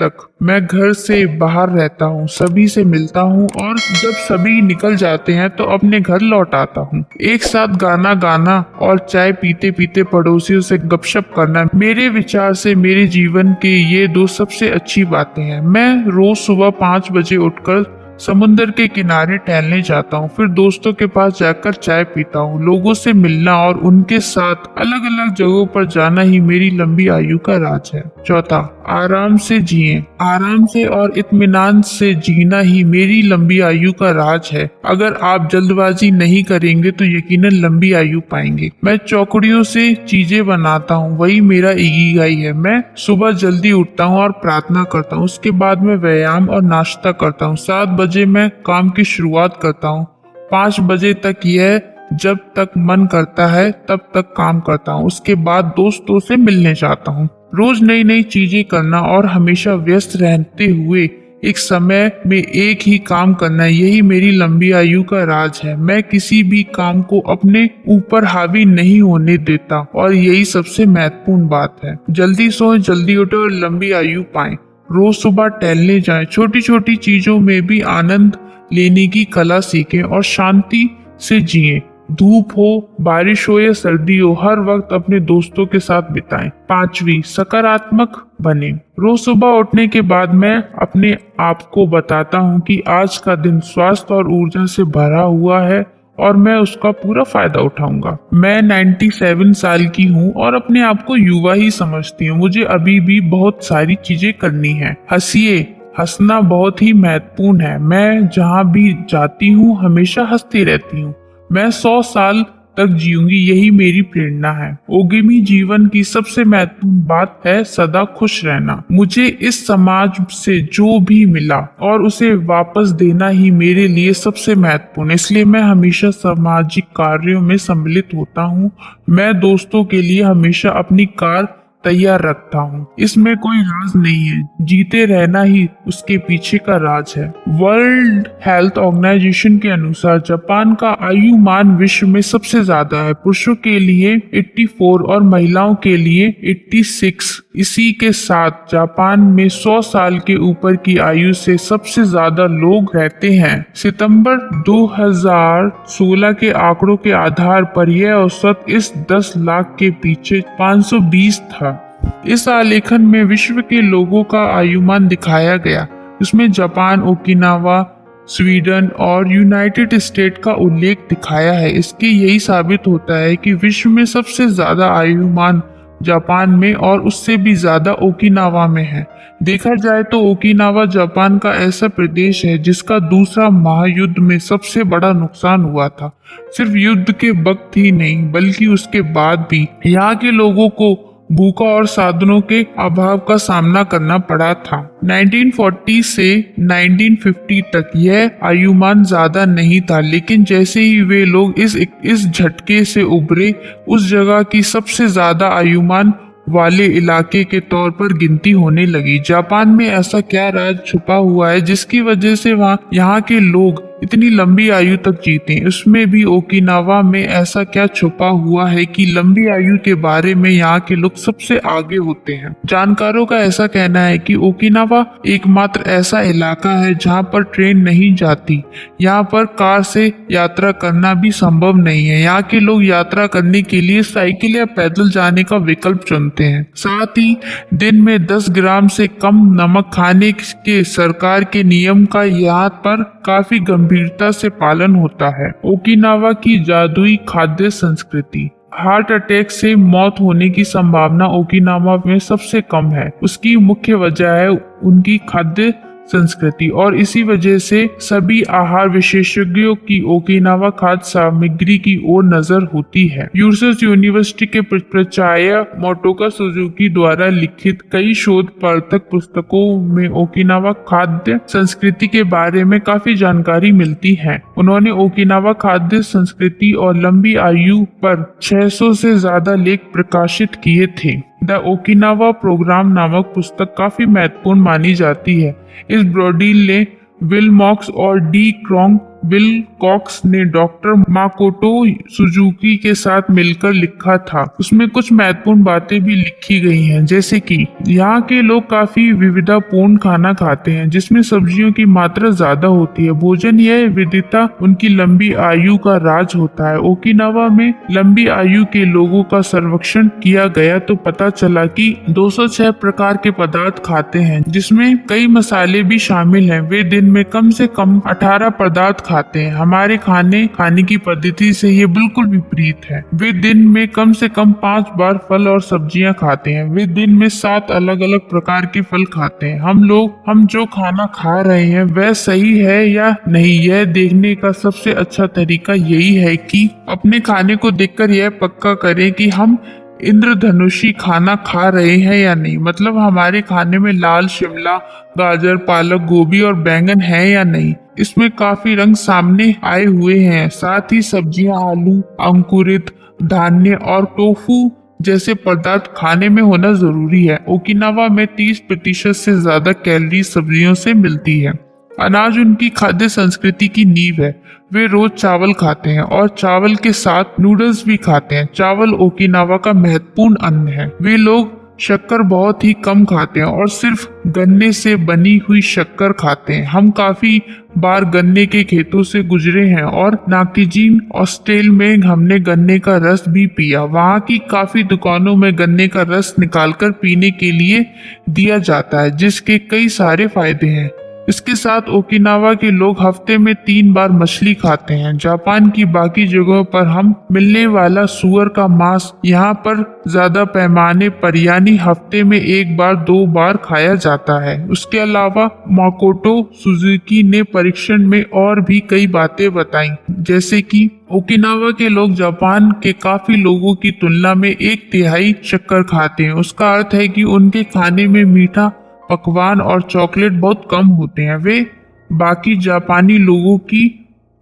Speaker 1: तक मैं घर से बाहर रहता हूँ, सभी से मिलता हूँ और जब सभी निकल जाते हैं तो अपने घर लौट आता हूँ। एक साथ गाना गाना और चाय पीते पीते पड़ोसियों से गपशप करना मेरे विचार से मेरे जीवन के ये दो सबसे अच्छी बातें हैं। मैं रोज सुबह 5 बजे उठकर समुद्र के किनारे टहलने जाता हूँ, फिर दोस्तों के पास जाकर चाय पीता हूँ। लोगों से मिलना और उनके साथ अलग अलग जगहों पर जाना ही मेरी लंबी आयु का राज है। चौथा, आराम से जिए। आराम से और इत्मीनान से जीना ही मेरी लंबी आयु का राज है। अगर आप जल्दबाजी नहीं करेंगे तो यकीनन लंबी आयु पाएंगे। मैं चौकड़ियों से चीजें बनाता हूँ, वही मेरा इकिगाई है। मैं सुबह जल्दी उठता हूँ और प्रार्थना करता हूँ, उसके बाद मैं व्यायाम और नाश्ता करता हूँ। 7 बजे मैं काम की शुरुआत करता हूँ। 5 बजे तक यह जब तक मन करता है तब तक काम करता हूँ। उसके बाद दोस्तों से मिलने जाता हूँ। रोज नई नई चीजें करना और हमेशा व्यस्त रहते हुए एक समय में एक ही काम करना, यही मेरी लंबी आयु का राज है। मैं किसी भी काम को अपने ऊपर हावी नहीं होने देता और यही सबसे महत्वपूर्ण बात है। जल्दी सोएं, जल्दी उठे और लंबी आयु पाएं। रोज सुबह टहलने जाएं, छोटी छोटी चीजों में भी आनंद लेने की कला सीखें और शांति से जिएं। धूप हो, बारिश हो या सर्दी हो, हर वक्त अपने दोस्तों के साथ बिताएं। 5वीं, सकारात्मक बने। रोज सुबह उठने के बाद मैं अपने आप को बताता हूँ कि आज का दिन स्वास्थ्य और ऊर्जा से भरा हुआ है और मैं उसका पूरा फायदा उठाऊंगा। मैं 97 साल की हूँ और अपने आप को युवा ही समझती हूँ। मुझे अभी भी बहुत सारी चीजें करनी है। हंसिए, हंसना बहुत ही महत्वपूर्ण है। मैं जहाँ भी जाती हूँ हमेशा हंसती रहती हूँ। मैं 100 साल तक जीऊंगी, यही मेरी प्रेरणा है। ओगिमी जीवन की सबसे महत्वपूर्ण बात है सदा खुश रहना। मुझे इस समाज से जो भी मिला और उसे वापस देना ही मेरे लिए सबसे महत्वपूर्ण है, इसलिए मैं हमेशा सामाजिक कार्यों में सम्मिलित होता हूँ। मैं दोस्तों के लिए हमेशा अपनी कार तैयार रखता हूँ। इसमें कोई राज नहीं है, जीते रहना ही उसके पीछे का राज है। वर्ल्ड हेल्थ ऑर्गेनाइजेशन के अनुसार जापान का आयु मान विश्व में सबसे ज्यादा है। पुरुषों के लिए 84 और महिलाओं के लिए 86। इसी के साथ जापान में 100 साल के ऊपर की आयु से सबसे ज्यादा लोग रहते हैं। सितंबर 2016 के आंकड़ों के आधार पर यह औसत इस 10 लाख के पीछे 520 था। इस आलेखन में विश्व के लोगों का आयुमान दिखाया गया। उसमें जापान, ओकिनावा, स्वीडन और यूनाइटेड स्टेट का उल्लेख दिखाया है। इसके यही साबित होता है कि विश्व में सबसे ज्यादा आयुमान जापान में और उससे भी ज्यादा ओकिनावा में है। देखा जाए तो ओकिनावा जापान का ऐसा प्रदेश है जिसका दूसरा महायुद्ध में सबसे बड़ा नुकसान हुआ था। सिर्फ युद्ध के वक्त ही नहीं बल्कि उसके बाद भी यहाँ के लोगों को भूखा और साधनों के अभाव का सामना करना पड़ा था। 1940 से 1950 तक यह आयुमान ज्यादा नहीं था, लेकिन जैसे ही वे लोग इस झटके से उभरे, उस जगह की सबसे ज्यादा आयुमान वाले इलाके के तौर पर गिनती होने लगी। जापान में ऐसा क्या राज छुपा हुआ है जिसकी वजह से यहाँ के लोग इतनी लंबी आयु तक जीते? उसमें भी ओकिनावा में ऐसा क्या छुपा हुआ है कि लंबी आयु के बारे में यहाँ के लोग सबसे आगे होते हैं? जानकारों का ऐसा कहना है कि ओकिनावा एकमात्र ऐसा इलाका है जहाँ पर ट्रेन नहीं जाती। यहाँ पर कार से यात्रा करना भी संभव नहीं है। यहाँ के लोग यात्रा करने के लिए साइकिल या पैदल जाने का विकल्प चुनते हैं। साथ ही दिन में 10 ग्राम से कम नमक खाने के सरकार के नियम का यहाँ पर काफी गंभीरता से पालन होता है। ओकिनावा की जादुई खाद्य संस्कृति। हार्ट अटैक से मौत होने की संभावना ओकिनावा में सबसे कम है। उसकी मुख्य वजह है उनकी खाद्य संस्कृति और इसी वजह से सभी आहार विशेषज्ञों की ओकिनावा खाद्य सामग्री की ओर नजर होती है। यूसस यूनिवर्सिटी के प्राचार्य मोटोका सुजुकी द्वारा लिखित कई शोध पत्रक पुस्तकों में ओकिनावा खाद्य संस्कृति के बारे में काफी जानकारी मिलती है। उन्होंने ओकिनावा खाद्य संस्कृति और लंबी आयु पर 600 से ज्यादा लेख प्रकाशित किए थे। द ओकिनावा प्रोग्राम नामक पुस्तक काफी महत्वपूर्ण मानी जाती है। इस ब्रॉडील ने विल मॉक्स और डी क्रॉन्ग विल कॉक्स ने डॉक्टर माकोटो सुजुकी के साथ मिलकर लिखा था। उसमें कुछ महत्वपूर्ण बातें भी लिखी गई हैं, जैसे कि यहाँ के लोग काफी विविधतापूर्ण खाना खाते हैं जिसमें सब्जियों की मात्रा ज्यादा होती है। भोजन यह विविधता उनकी लंबी आयु का राज होता है। ओकिनावा में लंबी आयु के लोगों का सर्वेक्षण किया गया तो पता चला कि 206 प्रकार के पदार्थ खाते हैं जिसमें कई मसाले भी शामिल हैं। वे दिन में कम से कम 18 पदार्थ खाते हैं। हमारे खाने की पद्धति से ये बिल्कुल विपरीत है। वे दिन में कम से कम 5 बार फल और सब्जियां खाते हैं। वे दिन में 7 अलग अलग प्रकार के फल खाते हैं। हम जो खाना खा रहे हैं वह सही है या नहीं, यह देखने का सबसे अच्छा तरीका यही है कि अपने खाने को देखकर यह पक्का करें कि हम इंद्रधनुषी खाना खा रहे हैं या नहीं। मतलब हमारे खाने में लाल शिमला, गाजर, पालक, गोभी और बैंगन है या नहीं। इसमें काफी रंग सामने आए हुए हैं। साथ ही सब्जियां, आलू, अंकुरित धान्य और टोफू जैसे पदार्थ खाने में होना जरूरी है। ओकिनावा में 30% से ज्यादा कैलोरी सब्जियों से मिलती है। अनाज उनकी खाद्य संस्कृति की नींव है। वे रोज चावल खाते हैं और चावल के साथ नूडल्स भी खाते हैं। चावल ओकिनावा का महत्वपूर्ण अन्न है। वे लोग शक्कर बहुत ही कम खाते हैं और सिर्फ गन्ने से बनी हुई शक्कर खाते हैं। हम काफी बार गन्ने के खेतों से गुजरे हैं और नाकिजीन ऑस्ट्रेल में हमने गन्ने का रस भी पिया। वहाँ की काफी दुकानों में गन्ने का रस निकालकर पीने के लिए दिया जाता है जिसके कई सारे फायदे हैं। इसके साथ ओकिनावा के लोग हफ्ते में 3 बार मछली खाते हैं। जापान की बाकी जगहों पर हम मिलने वाला सुअर का मांस यहाँ पर ज्यादा पैमाने पर यानी हफ्ते में 1 बार 2 बार खाया जाता है। उसके अलावा माकोटो सुजुकी ने परीक्षण में और भी कई बातें बताई, जैसे कि ओकिनावा के लोग जापान के काफी लोगों की तुलना में 1/3 शक्कर खाते हैं। उसका अर्थ है कि उनके खाने में मीठा पकवान और चॉकलेट बहुत कम होते हैं। वे बाकी जापानी लोगों की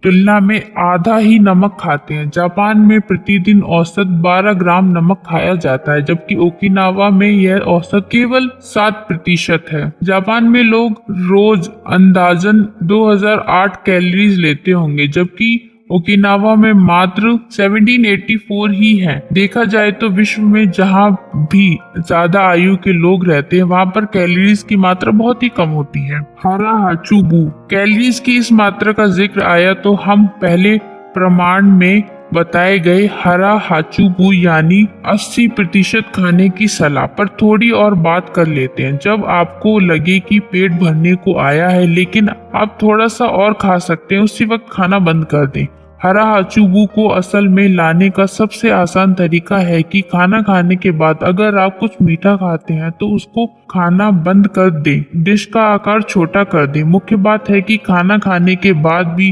Speaker 1: तुलना में आधा ही नमक खाते हैं। जापान में प्रतिदिन औसत 12 ग्राम नमक खाया जाता है जबकि ओकिनावा में यह औसत केवल 7% है। जापान में लोग रोज अंदाजन 2008 कैलोरीज लेते होंगे जबकि ओकिनावा में मात्र 1784 ही है। देखा जाए तो विश्व में जहाँ भी ज्यादा आयु के लोग रहते हैं वहाँ पर कैलोरीज की मात्रा बहुत ही कम होती है। हारा हाचुबू कैलोरीज की इस मात्रा का जिक्र आया तो हम पहले प्रमाण में बताए गए हरा हाचुबू यानी 80% खाने की सलाह पर थोड़ी और बात कर लेते हैं। जब आपको लगे कि पेट भरने को आया है लेकिन आप थोड़ा सा और खा सकते हैं, उसी वक्त खाना बंद कर दें। हरा हाचुबू को असल में लाने का सबसे आसान तरीका है कि खाना खाने के बाद अगर आप कुछ मीठा खाते हैं तो उसको खाना बंद कर दें, डिश का आकार छोटा कर दें। मुख्य बात है कि खाना खाने के बाद भी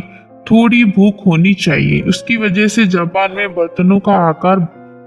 Speaker 1: थोड़ी भूख होनी चाहिए। उसकी वजह से जापान में बर्तनों का आकार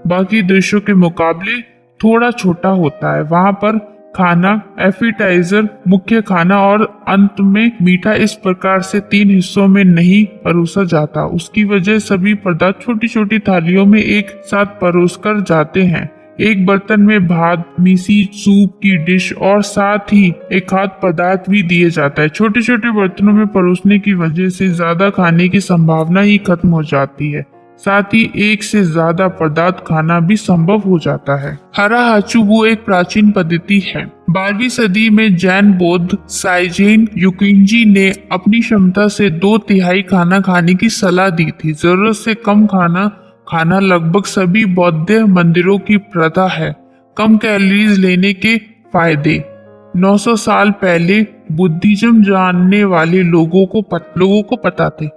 Speaker 1: बाकी देशों के मुकाबले थोड़ा छोटा होता है। वहाँ पर खाना, एपिटाइजर, मुख्य खाना और अंत में मीठा इस प्रकार से 3 हिस्सों में नहीं परोसा जाता। उसकी वजह सभी पदार्थ छोटी छोटी थालियों में एक साथ परोस कर जाते हैं। एक बर्तन में भात, मिसी सूप की डिश और साथ ही एक खाद्य पदार्थ भी दिए जाता है। छोटे छोटे बर्तनों में परोसने की वजह से ज्यादा खाने की संभावना ही खत्म हो जाती है। साथ ही एक से ज्यादा पदार्थ खाना भी संभव हो जाता है। हरा हाचुबू एक प्राचीन पद्धति है। 12वीं सदी में जैन बौद्ध साइजेन युकिंजी ने अपनी क्षमता से 2/3 खाना खाने की सलाह दी थी। जरूरत से कम खाना लगभग सभी बौद्ध मंदिरों की प्रथा है। कम कैलोरीज लेने के फायदे 900 साल पहले बुद्धिज्म जानने वाले लोगों को पता थे।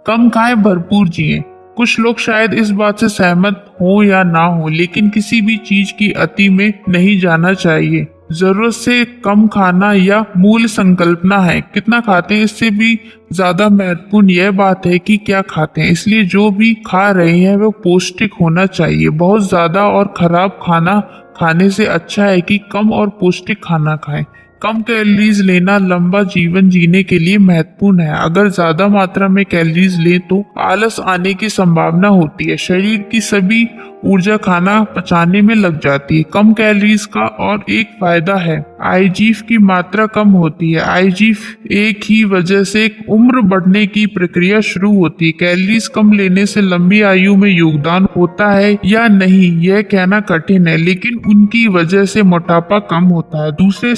Speaker 1: कम खाएं, भरपूर जिएं। कुछ लोग शायद इस बात से सहमत हो या ना हो, लेकिन किसी भी चीज की अति में नहीं जाना चाहिए। जरूरत से कम खाना या मूल संकल्पना है। कितना खाते हैं इससे भी ज्यादा महत्वपूर्ण यह बात है कि क्या खाते हैं। इसलिए जो भी खा रहे हैं वो पौष्टिक होना चाहिए। बहुत ज्यादा और खराब खाना खाने से अच्छा है कि कम और पौष्टिक खाना खाएं। कम कैलोरीज लेना लंबा जीवन जीने के लिए महत्वपूर्ण है। अगर ज्यादा मात्रा में कैलोरीज लें तो आलस आने की संभावना होती है। शरीर की सभी ऊर्जा खाना पचाने में लग जाती है। कम कैलोरीज का और एक फायदा है, आईजीएफ की मात्रा कम होती है। आईजीएफ एक ही वजह से उम्र बढ़ने की प्रक्रिया शुरू होती है। कैलोरीज कम लेने से लंबी आयु में योगदान होता है या नहीं यह कहना कठिन है, लेकिन उनकी वजह से मोटापा कम होता है। दूसरे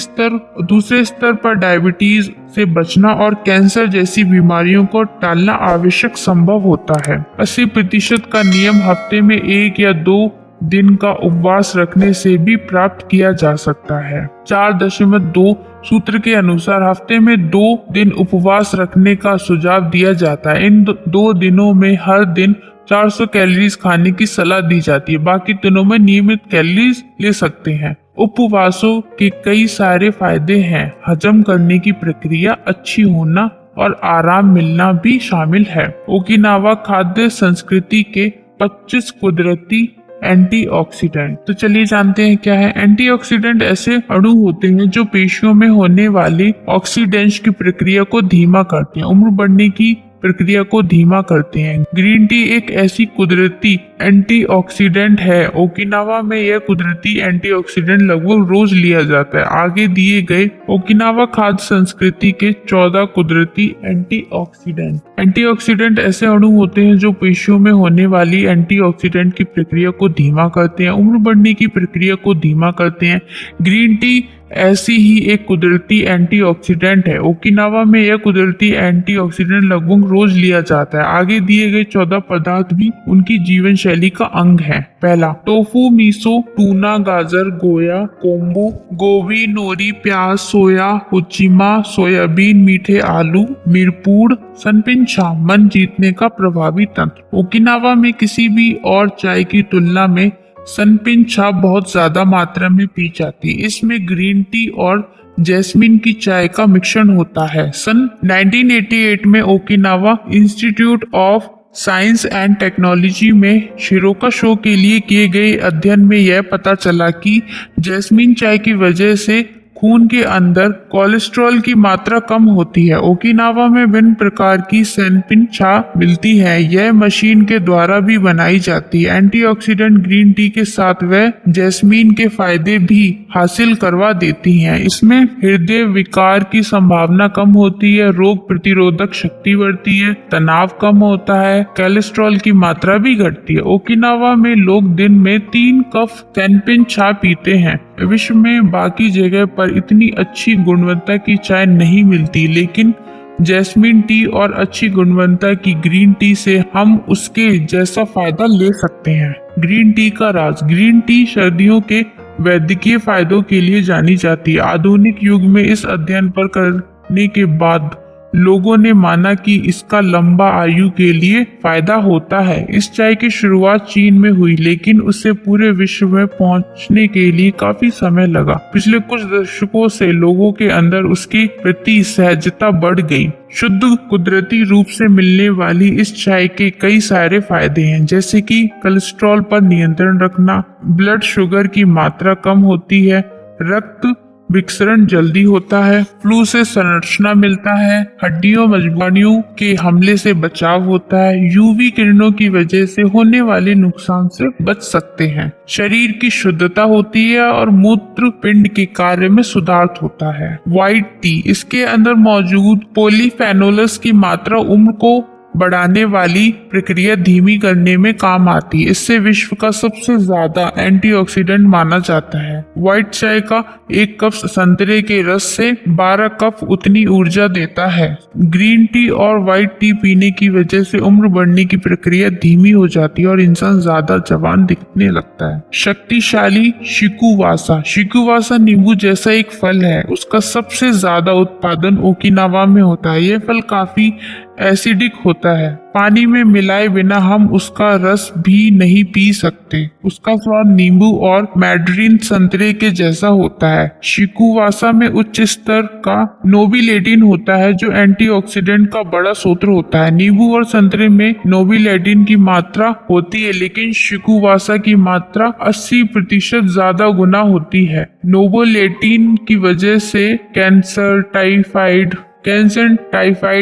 Speaker 1: स्तर पर डायबिटीज से बचना और कैंसर जैसी बीमारियों को टालना आवश्यक संभव होता है। 80% का नियम हफ्ते में 1 या 2 दिन का उपवास रखने से भी प्राप्त किया जा सकता है। 4.2 सूत्र के अनुसार हफ्ते में 2 दिन उपवास रखने का सुझाव दिया जाता है। इन 2 दिनों में हर दिन 400 कैलोरीज खाने की सलाह दी जाती है। बाकी दिनों में नियमित कैलोरीज ले सकते हैं। उपवासों के कई सारे फायदे हैं। हजम करने की प्रक्रिया अच्छी होना और आराम मिलना भी शामिल है। ओकिनावा खाद्य संस्कृति के 25 कुदरती एंटीऑक्सीडेंट। तो चलिए जानते हैं क्या है। एंटीऑक्सीडेंट ऐसे अणु होते हैं जो पेशियों में होने वाली ऑक्सीडेशन की प्रक्रिया को धीमा करते हैं, उम्र बढ़ने की प्रक्रिया को धीमा करते हैं। ग्रीन टी एक ऐसी कुदरती एंटीऑक्सीडेंट है। ओकिनावा में यह कुदरती एंटीऑक्सीडेंट लगभग रोज लिया जाता है। आगे दिए गए ओकिनावा खाद्य संस्कृति के 14 कुदरती एंटीऑक्सीडेंट ऐसे अणु होते हैं जो पेशियों में होने वाली एंटीऑक्सीडेंट की प्रक्रिया को धीमा करते हैं, उम्र बढ़ने की प्रक्रिया को धीमा करते हैं। ग्रीन टी ऐसी ही एक कुदरती एंटीऑक्सीडेंट है। ओकिनावा में यह कुदरती एंटीऑक्सीडेंट लगभग रोज लिया जाता है। आगे दिए गए 14 पदार्थ भी उनकी जीवन शैली का अंग है। पहला, टोफू, मिसो, टूना, गाजर, गोया, कोम्बू, गोभी, नोरी, प्याज, सोया, हुचिमा, सोयाबीन, मीठे आलू, मिरपूड़, सनपिंछा, मन जीतने का प्रभावी तंत्र। ओकिनावा में किसी भी और चाय की तुलना में सनपिंछा बहुत ज्यादा मात्रा में पी जाती है। इसमें ग्रीन टी और जैस्मिन की चाय का मिश्रण होता है। सन 1988 में Okinawa institute of science and technology में शिरोका शो के लिए किए गए अध्ययन में यह पता चला कि जैस्मिन चाय की वजह से खून के अंदर कोलेस्ट्रॉल की मात्रा कम होती है। ओकिनावा में विभिन्न प्रकार की सनपिंछा मिलती है। यह मशीन के द्वारा भी बनाई जाती है। एंटीऑक्सीडेंट ग्रीन टी के साथ वह जैस्मीन के फायदे भी हासिल करवा देती हैं। इसमें हृदय विकार की संभावना कम होती है, रोग प्रतिरोधक शक्ति बढ़ती है, तनाव कम होता है, कोलेस्ट्रॉल की मात्रा भी घटती है। ओकिनावा में लोग दिन में 3 कप सनपिंछा पीते हैं। विश्व में बाकी जगह पर इतनी अच्छी गुणवत्ता की चाय नहीं मिलती, लेकिन जैस्मिन टी और अच्छी गुणवत्ता की ग्रीन टी से हम उसके जैसा फायदा ले सकते हैं। ग्रीन टी का राज। ग्रीन टी सर्दियों के वैद्यकीय फायदों के लिए जानी जाती है। आधुनिक युग में इस अध्ययन पर करने के बाद लोगों ने माना कि इसका लंबा आयु के लिए फायदा होता है। इस चाय की शुरुआत चीन में हुई, लेकिन उसे पूरे विश्व में पहुंचने के लिए काफी समय लगा। पिछले कुछ दशकों से लोगों के अंदर उसके प्रति सहजता बढ़ गई। शुद्ध कुदरती रूप से मिलने वाली इस चाय के कई सारे फायदे हैं, जैसे कि कोलेस्ट्रॉल पर नियंत्रण रखना, ब्लड शुगर की मात्रा कम होती है, रक्त विक्षरण जल्दी होता है, फ्लू से संरक्षण मिलता है, हड्डियों मजबूतियों के हमले से बचाव होता है, यूवी किरणों की वजह से होने वाले नुकसान से बच सकते हैं, शरीर की शुद्धता होती है और मूत्र पिंड के कार्य में सुधार होता है। व्हाइट टी, इसके अंदर मौजूद पॉलीफेनोल्स की मात्रा उम्र को बढ़ाने वाली प्रक्रिया धीमी करने में काम आती है। इससे विश्व का सबसे ज्यादा एंटीऑक्सीडेंट माना जाता है। व्हाइट चाय का 1 कप संतरे के रस से 12 कप उतनी ऊर्जा देता है। ग्रीन टी और व्हाइट टी पीने की वजह से उम्र बढ़ने की प्रक्रिया धीमी हो जाती है और इंसान ज्यादा जवान दिखने लगता है। शक्तिशाली शिकुवासा। शिकुवासा नींबू जैसा एक फल है। उसका सबसे ज्यादा उत्पादन ओकिनावा में होता है। यह फल काफी एसिडिक होता है। पानी में मिलाए बिना हम उसका रस भी नहीं पी सकते। उसका स्वाद नींबू और मैड्रीन संतरे के जैसा होता है। शिकुवासा में उच्च स्तर का नोबिलेटिन होता है जो एंटीऑक्सीडेंट का बड़ा स्रोत होता है। नींबू और संतरे में नोबिलेटिन की मात्रा होती है, लेकिन शिकुवासा की मात्रा 80% ज्यादा गुना होती है। नोबिलेटिन की वजह से कैंसर, टाइफाइड,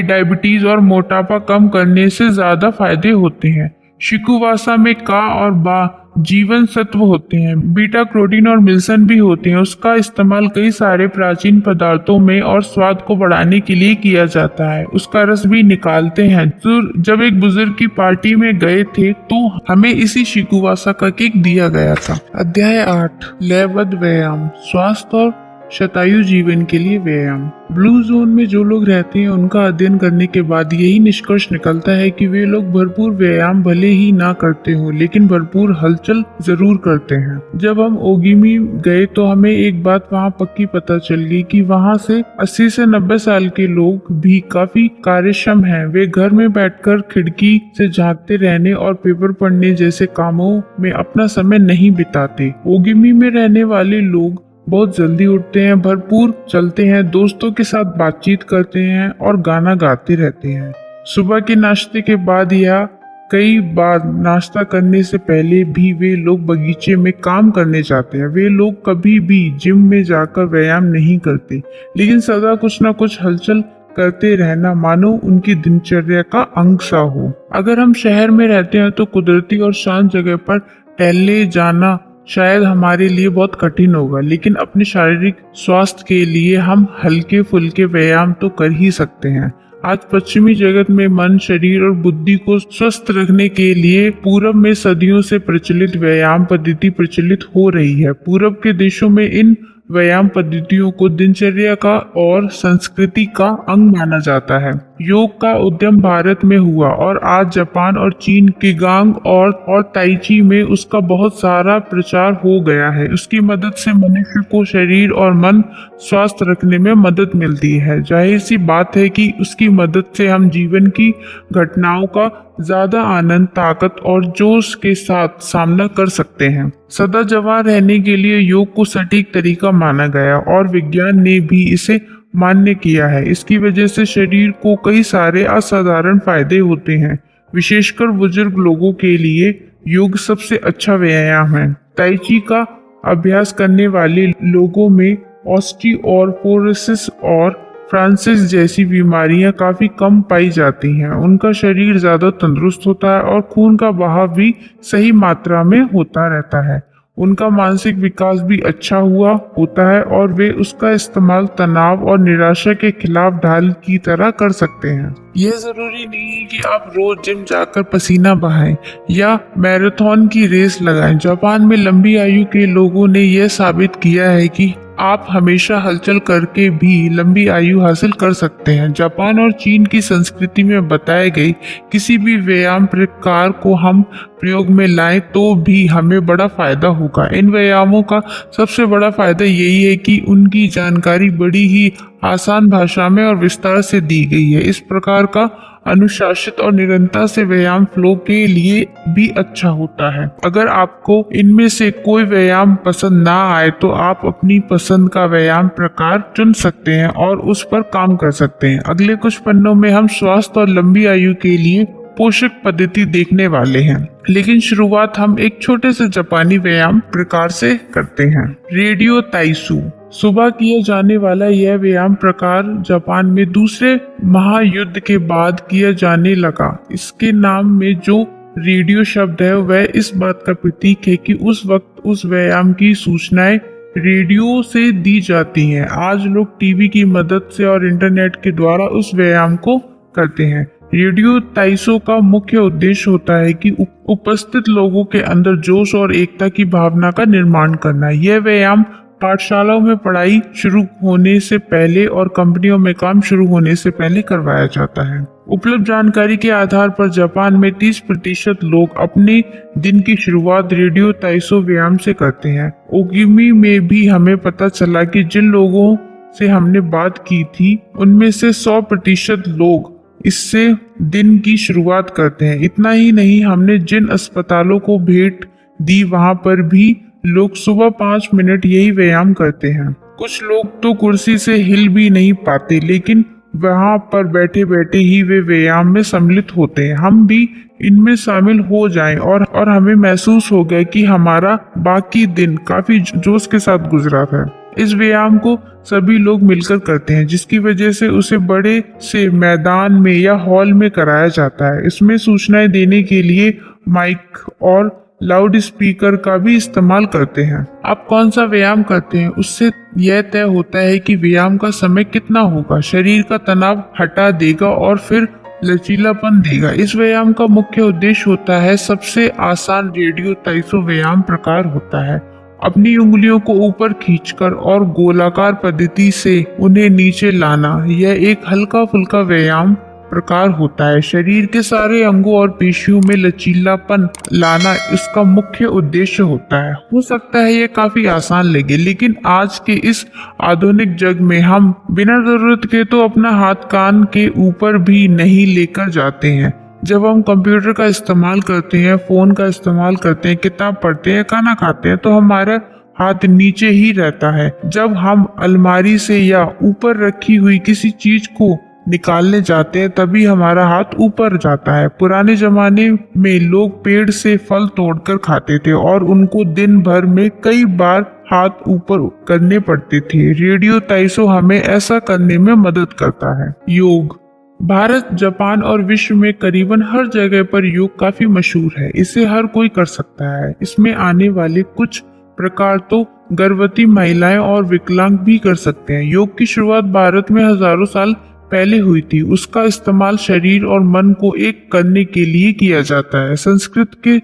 Speaker 1: डायबिटीज और मोटापा कम करने से ज्यादा फायदे होते हैं। शिकुवासा में का और बा जीवन सत्व होते हैं। बीटा कैरोटीन और मिल्सन भी होते हैं। उसका इस्तेमाल कई सारे प्राचीन पदार्थों में और स्वाद को बढ़ाने के लिए किया जाता है। उसका रस भी निकालते हैं। तो जब एक बुजुर्ग की पार्टी में गए थे तो हमें इसी शिकुवासा का केक दिया गया था। अध्याय 8 लयबद्ध व्यायाम, स्वास्थ्य और शतायु जीवन के लिए व्यायाम। ब्लू जोन में जो लोग रहते हैं उनका अध्ययन करने के बाद यही निष्कर्ष निकलता है कि वे लोग भरपूर व्यायाम भले ही ना करते हो, लेकिन भरपूर हलचल जरूर करते हैं। जब हम ओगिमी गए तो हमें एक बात वहाँ पक्की पता चल गई कि वहाँ से 80 से 90 साल के लोग भी काफी कार्यक्षम हैं। वे घर में बैठकर खिड़की से झांकते रहने और पेपर पढ़ने जैसे कामों में अपना समय नहीं बिताते। ओगिमी में रहने वाले लोग बहुत जल्दी उठते हैं, भरपूर चलते हैं, दोस्तों के साथ बातचीत करते हैं और गाना गाते रहते हैं। सुबह के नाश्ते के बाद या कई बार नाश्ता करने से पहले भी वे लोग बगीचे में काम करने जाते हैं। वे लोग कभी भी जिम में जाकर व्यायाम नहीं करते, लेकिन सदा कुछ न कुछ हलचल करते रहना मानो उनकी दिनचर्या का अंग सा हो। अगर हम शहर में रहते हैं तो कुदरती और शांत जगह पर टहलने जाना शायद हमारे लिए बहुत कठिन होगा, लेकिन अपने शारीरिक स्वास्थ्य के लिए हम हल्के फुल्के व्यायाम तो कर ही सकते हैं। आज पश्चिमी जगत में मन, शरीर और बुद्धि को स्वस्थ रखने के लिए पूरब में सदियों से प्रचलित व्यायाम पद्धति प्रचलित हो रही है। पूरब के देशों में इन व्यायाम पद्धतियों को दिनचर्या का और संस्कृति का अंग माना जाता है। योग का उद्यम भारत में हुआ और आज जापान और चीन के गांग और ताइची में उसका बहुत सारा प्रचार हो गया है। उसकी मदद से मनुष्य को शरीर और मन स्वस्थ रखने में मदद मिलती है। जाहिर सी बात है कि उसकी मदद से हम जीवन की घटनाओं का ज्यादा आनंद, ताकत और जोश के साथ सामना कर सकते हैं। सदा जवान रहने के लिए योग को सटीक तरीका माना गया और विज्ञान ने भी इसे मान्य किया है। इसकी वजह से शरीर को कई सारे असाधारण फायदे होते हैं। विशेषकर बुजुर्ग लोगों के लिए योग सबसे अच्छा व्यायाम है। ताइची का अभ्यास करने वाले लोगों में ऑस्टियोआर्थराइटिस और फ्रांसिस जैसी बीमारियां काफी कम पाई जाती हैं। उनका शरीर ज्यादा तंदुरुस्त होता है और खून का बहाव भी सही मात्रा में होता रहता है। उनका मानसिक विकास भी अच्छा हुआ होता है और वे उसका इस्तेमाल तनाव और निराशा के खिलाफ ढाल की तरह कर सकते हैं। यह जरूरी नहीं है कि आप रोज जिम जाकर पसीना बहाएं या मैराथन की रेस लगाएं। जापान में लंबी आयु के लोगों ने यह साबित किया है कि आप हमेशा हलचल करके भी लंबी आयु हासिल कर सकते हैं। जापान और चीन की संस्कृति में बताए गए किसी भी व्यायाम प्रकार को हम प्रयोग में लाएं तो भी हमें बड़ा फायदा होगा। इन व्यायामों का सबसे बड़ा फायदा यही है कि उनकी जानकारी बड़ी ही आसान भाषा में और विस्तार से दी गई है। इस प्रकार का अनुशासित और निरंतर से व्यायाम फ्लो के लिए भी अच्छा होता है। अगर आपको इनमें से कोई व्यायाम पसंद ना आए तो आप अपनी पसंद का व्यायाम प्रकार चुन सकते हैं और उस पर काम कर सकते हैं। अगले कुछ पन्नों में हम स्वास्थ्य और लंबी आयु के लिए पोषक पद्धति देखने वाले हैं, लेकिन शुरुआत हम एक छोटे से जापानी व्यायाम प्रकार से करते हैं। रेडियो ताइसु सुबह किया जाने वाला यह व्यायाम प्रकार जापान में दूसरे महायुद्ध के बाद किया जाने लगा। इसके नाम में जो रेडियो शब्द है वह इस बात का प्रतीक है कि उस वक्त उस व्यायाम की सूचनाएं रेडियो से दी जाती हैं। आज लोग टीवी की मदद से और इंटरनेट के द्वारा उस व्यायाम को करते हैं। रेडियो ताइसो का मुख्य उद्देश्य होता है कि उपस्थित लोगों के अंदर जोश और एकता की भावना का निर्माण करना। यह व्यायाम पाठशालाओं में पढ़ाई शुरू होने से पहले और कंपनियों में काम शुरू होने से पहले करवाया जाता है। उपलब्ध जानकारी के आधार पर जापान में 30% लोग अपने दिन की शुरुआत रेडियो ताइसो व्यायाम से करते हैं। ओगिमी में भी हमें पता चला कि जिन लोगों से हमने बात की थी उनमें से 100% लोग इससे दिन की शुरुआत करते हैं। इतना ही नहीं, हमने जिन अस्पतालों को भेंट दी वहां पर भी लोग सुबह 5 मिनट यही व्यायाम करते हैं। कुछ लोग तो कुर्सी से हिल भी नहीं पाते, लेकिन वहां पर बैठे बैठे ही वे व्यायाम में सम्मिलित होते हैं। हम भी इनमें शामिल हो जाएं और हमें महसूस हो गया कि हमारा बाकी दिन काफी जोश के साथ गुजरा था। इस व्यायाम को सभी लोग मिलकर करते हैं, जिसकी वजह से उसे बड़े से मैदान में या हॉल में कराया जाता है। इसमें सूचनाएं देने के लिए माइक और लाउड स्पीकर का भी इस्तेमाल करते हैं। आप कौन सा व्यायाम करते हैं, उससे यह तय होता है कि व्यायाम का समय कितना होगा। शरीर का तनाव हटा देगा और फिर लचीलापन देगा। इस व्यायाम का मुख्य उद्देश्य होता है, सबसे आसान रेडियो ताइसो व्यायाम प्रकार होता है। अपनी उंगलियों को ऊपर खींचकर और गोलाकार पद्धति से उन्हें नीचे लाना। यह एक हल्का फुल्का व्यायाम प्रकार होता है। शरीर के सारे अंगों और पेशियों में लचीलापन लाना इसका मुख्य उद्देश्य होता है। हो सकता है यह काफी आसान लगे, लेकिन आज के इस आधुनिक जग में हम बिना जरूरत के तो अपना हाथ कान के ऊपर भी नहीं लेकर जाते हैं। जब हम कंप्यूटर का इस्तेमाल करते हैं, फोन का इस्तेमाल करते हैं, किताब पढ़ते हैं, खाना खाते हैं, तो हमारा हाथ नीचे ही रहता है। जब हम अलमारी से या ऊपर रखी हुई किसी चीज को निकालने जाते हैं, तभी हमारा हाथ ऊपर जाता है। पुराने जमाने में लोग पेड़ से फल तोड़कर खाते थे और उनको दिन भर में कई बार हाथ ऊपर करने पड़ते थे। रेडियो ताइसो हमें ऐसा करने में मदद करता है। योग। भारत, जापान और विश्व में करीबन हर जगह पर योग काफी मशहूर है। इसे हर कोई कर सकता है। इसमें आने वाले कुछ प्रकार तो गर्भवती महिलाएं और विकलांग भी कर सकते हैं। योग की शुरुआत भारत में हजारों साल पहले हुई थी। उसका इस्तेमाल शरीर और मन को एक करने के लिए किया जाता है। संस्कृत के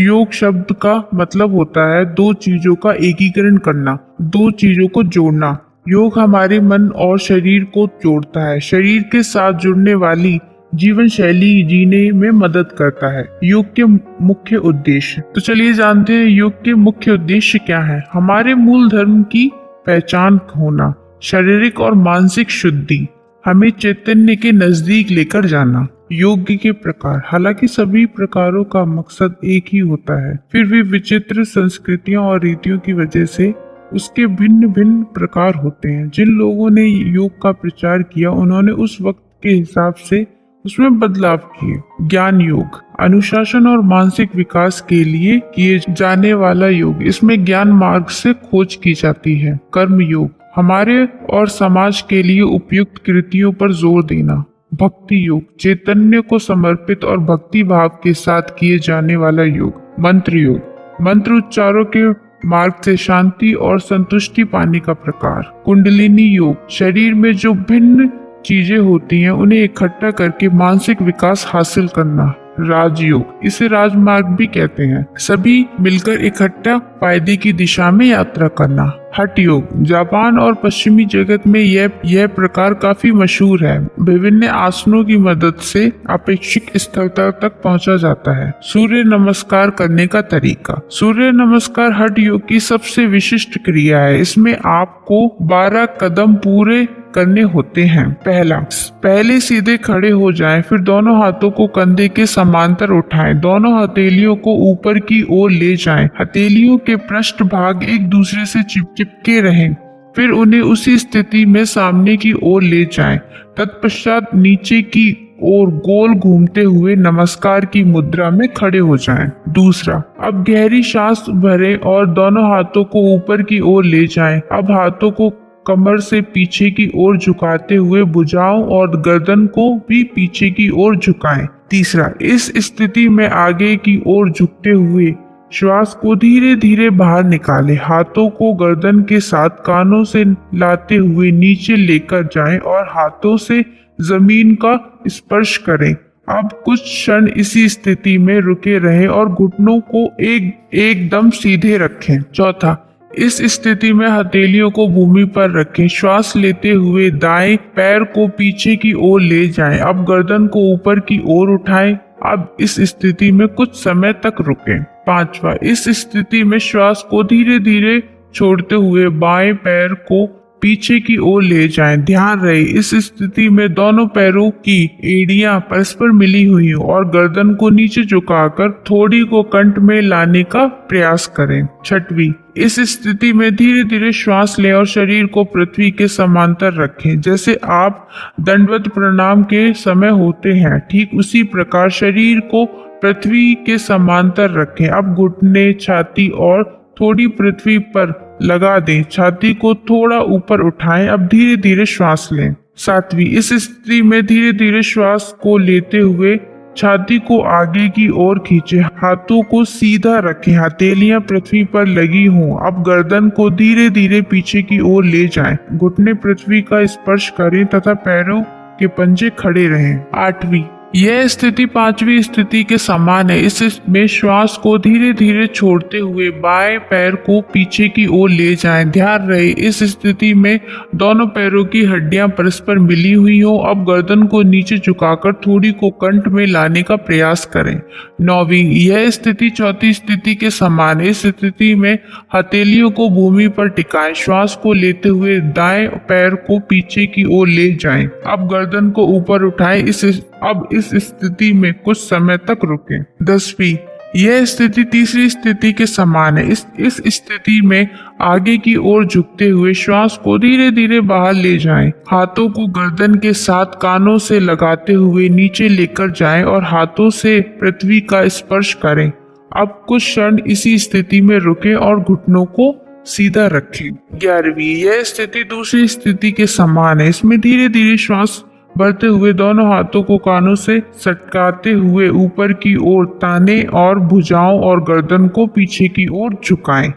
Speaker 1: योग शब्द का मतलब होता है दो चीजों का एकीकरण करना, दो चीजों को जोड़ना। योग हमारे मन और शरीर को जोड़ता है, शरीर के साथ जुड़ने वाली जीवन शैली जीने में मदद करता है। योग के मुख्य उद्देश्य, तो चलिए जानते हैं योग के मुख्य उद्देश्य क्या है। हमारे मूल धर्म की पहचान होना, शारीरिक और मानसिक शुद्धि, हमें चैतन्य के नजदीक लेकर जाना। योग के प्रकार, हालांकि सभी प्रकारों का मकसद एक ही होता है, फिर भी विचित्र संस्कृतियों और रीतियों की वजह से उसके भिन्न भिन्न प्रकार होते हैं। जिन लोगों ने योग का प्रचार किया, उन्होंने उस वक्त के हिसाब से उसमें बदलाव किए। ज्ञान योग, अनुशासन और मानसिक विकास के लिए किए जाने वाला योग। इसमें ज्ञान मार्ग से खोज की जाती है। कर्म योग, हमारे और समाज के लिए उपयुक्त कृतियों पर जोर देना। भक्ति योग, चैतन्य को समर्पित और भक्ति भाव के साथ किए जाने वाला योग। मंत्र योग, मंत्र उच्चारों के मार्ग से शांति और संतुष्टि पाने का प्रकार। कुंडलिनी योग, शरीर में जो भिन्न चीजें होती हैं उन्हें इकट्ठा करके मानसिक विकास हासिल करना। राजयोग, इसे राजमार्ग भी कहते हैं, सभी मिलकर इकट्ठा फायदे की दिशा में यात्रा करना। हठ योग, जापान और पश्चिमी जगत में यह प्रकार काफी मशहूर है। विभिन्न आसनों की मदद से अपेक्षित स्थिरता तक पहुंचा जाता है। सूर्य नमस्कार करने का तरीका, सूर्य नमस्कार हठ योग की सबसे विशिष्ट क्रिया है। इसमें आपको 12 कदम पूरे करने होते हैं। पहले सीधे खड़े हो जाएं, फिर दोनों हाथों को कंधे के समांतर उठाएं, दोनों हथेलियों को ऊपर की ओर ले जाएं, हथेलियों के पृष्ठ भाग एक दूसरे से चिपके रहें, फिर उन्हें उसी स्थिति में सामने की ओर ले जाएं। तत्पश्चात नीचे की ओर गोल घूमते हुए नमस्कार की मुद्रा में खड़े हो जाएं। दूसरा, अब गहरी सांस भरें और दोनों हाथों को ऊपर की ओर ले जाएं। अब हाथों को कमर से पीछे की ओर झुकाते हुए भुजाओं और गर्दन को भी पीछे की ओर झुकाएं। तीसरा, इस स्थिति में आगे की ओर झुकते हुए श्वास को धीरे धीरे बाहर निकालें। हाथों को गर्दन के साथ कानों से लाते हुए नीचे लेकर जाएं और हाथों से जमीन का स्पर्श करें। अब कुछ क्षण इसी स्थिति में रुके रहें और घुटनों को एकदम सीधे रखें। चौथा, इस स्थिति में हथेलियों को भूमि पर रखें। श्वास लेते हुए दाएं पैर को पीछे की ओर ले जाएं। अब गर्दन को ऊपर की ओर उठाएं। अब इस स्थिति में कुछ समय तक रुकें। पांचवा, इस स्थिति में श्वास को धीरे धीरे छोड़ते हुए बाएं पैर को पीछे की ओर ले जाएं। ध्यान रहे इस स्थिति में दोनों पैरों की एड़ियां परस्पर मिली हुई हो और गर्दन को नीचे झुकाकर थोड़ी को कंठ में लाने का प्रयास करें। छठवीं, इस स्थिति में धीरे धीरे श्वास लें और शरीर को पृथ्वी के समांतर रखें। जैसे आप दंडवत प्रणाम के समय होते हैं, ठीक उसी प्रकार शरीर को पृथ्वी के समांतर रखें। अब घुटने, छाती और थोड़ी पृथ्वी पर लगा दें। छाती को थोड़ा ऊपर उठाएं। अब धीरे धीरे श्वास लें। सातवीं, इस स्थिति में धीरे धीरे श्वास को लेते हुए छाती को आगे की ओर खींचें। हाथों को सीधा रखें, हथेलियां पृथ्वी पर लगी हों। अब गर्दन को धीरे धीरे पीछे की ओर ले जाएं। घुटने पृथ्वी का स्पर्श करें तथा पैरों के पंजे खड़े रहें। आठवीं, यह स्थिति पांचवी स्थिति के समान है। इसमें श्वास को धीरे धीरे छोड़ते हुए बाएं पैर को पीछे की ओर ले जाएं। ध्यान रहे इस स्थिति में दोनों पैरों की हड्डियां परस्पर मिली हुई हो। अब गर्दन को नीचे झुकाकर थोड़ी को कंठ में लाने का प्रयास करें। नौवीं, यह स्थिति चौथी स्थिति के समान है। इस स्थिति में हथेलियों को भूमि पर टिकाएं। श्वास को लेते हुए दाएं पैर को पीछे की ओर ले जाएं। अब गर्दन को ऊपर उठाएं। अब इस स्थिति में कुछ समय तक रुकें। 10वीं, यह स्थिति तीसरी स्थिति के समान है। इस स्थिति में आगे की ओर झुकते हुए श्वास को धीरे धीरे बाहर ले जाएं। हाथों को गर्दन के साथ कानों से लगाते हुए नीचे लेकर जाएं और हाथों से पृथ्वी का स्पर्श करें। अब कुछ क्षण इसी स्थिति में रुकें और घुटनों को सीधा रखें। 11वीं, यह स्थिति दूसरी स्थिति के समान है। इसमें धीरे धीरे श्वास भरते हुए दोनों हाथों को कानों से सटकाते हुए ऊपर की ओर ताने और भुजाओं और गर्दन को पीछे की ओर झुकाएं।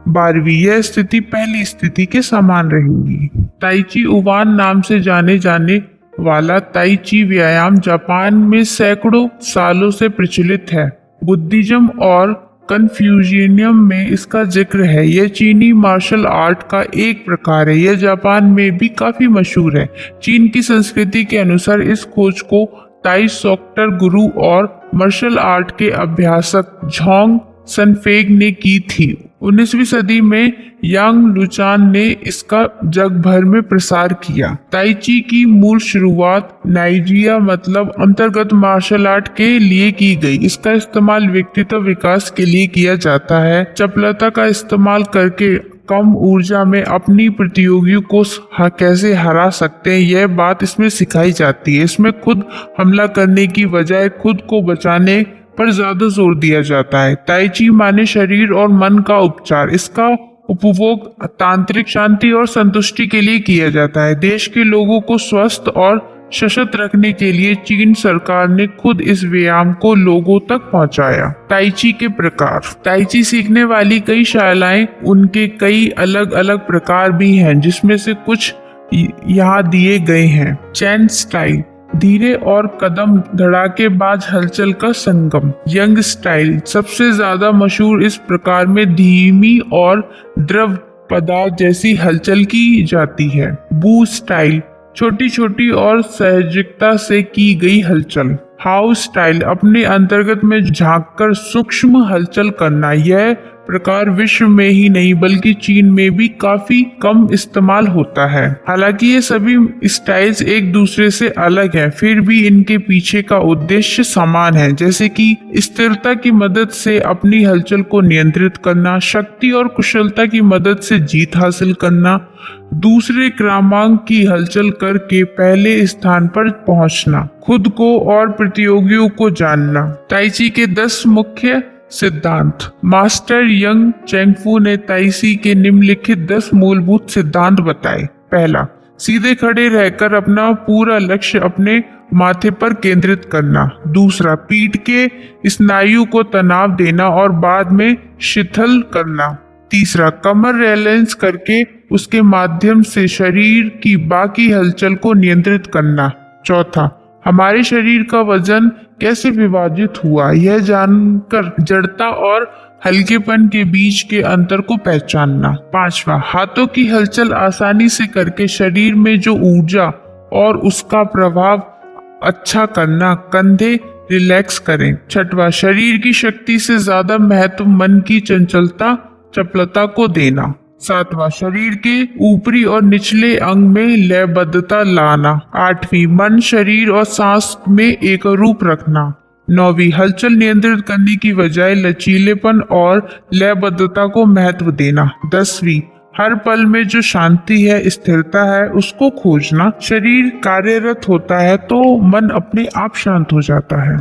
Speaker 1: 12वीं, यह स्थिति पहली स्थिति के समान रहेगी। ताइची उबान नाम से जाने जाने वाला ताइची व्यायाम जापान में सैकड़ों सालों से प्रचलित है। बुद्धिज्म और कन्फ्यूशियनिज्म में इसका जिक्र है। यह चीनी मार्शल आर्ट का एक प्रकार है। यह जापान में भी काफी मशहूर है। चीन की संस्कृति के अनुसार इस खोज को ताई सॉक्टर गुरु और मार्शल आर्ट के अभ्यासक झोंग सनफेग ने की थी। 19वीं सदी में यांग लुचान ने इसका जग भर में प्रसार किया। ताइची की मूल शुरुआत नाइजीरिया मतलब अंतर्गत मार्शल आर्ट के लिए की गई। इसका इस्तेमाल व्यक्तित्व विकास के लिए किया जाता है। चपलता का इस्तेमाल करके कम ऊर्जा में अपनी प्रतियोगियों को कैसे हरा सकते हैं, यह बात इसमें सिखाई जाती है। इसमें खुद हमला करने की बजाय खुद को बचाने पर ज्यादा जोर दिया जाता है। ताइची माने शरीर और मन का उपचार। इसका उपभोग तांत्रिक शांति और संतुष्टि के लिए किया जाता है। देश के लोगों को स्वस्थ और सशक्त रखने के लिए चीन सरकार ने खुद इस व्यायाम को लोगों तक पहुंचाया। ताइची के प्रकार। ताइची सीखने वाली कई शालाएं, उनके कई अलग अलग प्रकार भी हैं, जिसमें से कुछ यहाँ दिए गए हैं। चैन स्टाइल, धीरे और कदम धड़ाकेबाज हलचल का संगम। यंग स्टाइल, सबसे ज्यादा मशहूर इस प्रकार में धीमी और द्रव पदार्थ जैसी हलचल की जाती है। बू स्टाइल, छोटी छोटी और सहजता से की गई हलचल। हाउस स्टाइल, अपने अंतर्गत में झांककर सूक्ष्म हलचल करना। यह प्रकार विश्व में ही नहीं बल्कि चीन में भी काफी कम इस्तेमाल होता है। हालांकि ये सभी स्टाइल्स एक दूसरे से अलग हैं, फिर भी इनके पीछे का उद्देश्य समान है, जैसे कि स्थिरता की मदद से अपनी हलचल को नियंत्रित करना, शक्ति और कुशलता की मदद से जीत हासिल करना, दूसरे क्रमांक की हलचल करके पहले स्थान पर पहुंचना, खुद को और प्रतियोगियों को जानना। ताइची के 10 मुख्य सिद्धांत। मास्टर यंग चेंगफू ने ताइची के निम्नलिखित 10 मूलभूत सिद्धांत बताए। पहला, सीधे खड़े रहकर अपना पूरा लक्ष्य अपने माथे पर केंद्रित करना। दूसरा, पीठ के स्नायु को तनाव देना और बाद में शिथिल करना। तीसरा, कमर रिलैक्स करके उसके माध्यम से शरीर की बाकी हलचल को नियंत्रित करना। चौथा, हमारे शरीर का वजन कैसे विभाजित हुआ, यह जानकर जड़ता और हल्केपन के बीच के अंतर को पहचानना। पांचवा, हाथों की हलचल आसानी से करके शरीर में जो ऊर्जा और उसका प्रभाव अच्छा करना, कंधे रिलैक्स करें। छठवां, शरीर की शक्ति से ज्यादा महत्व मन की चंचलता चपलता को देना। सातवां, शरीर के ऊपरी और निचले अंग में लयबद्धता लाना। आठवीं, मन, शरीर और सांस में एक रूप रखना। नौवीं, हलचल नियंत्रित करने की बजाय लचीलेपन और लयबद्धता को महत्व देना। 10वीं, हर पल में जो शांति है, स्थिरता है, उसको खोजना। शरीर कार्यरत होता है तो मन अपने आप शांत हो जाता है।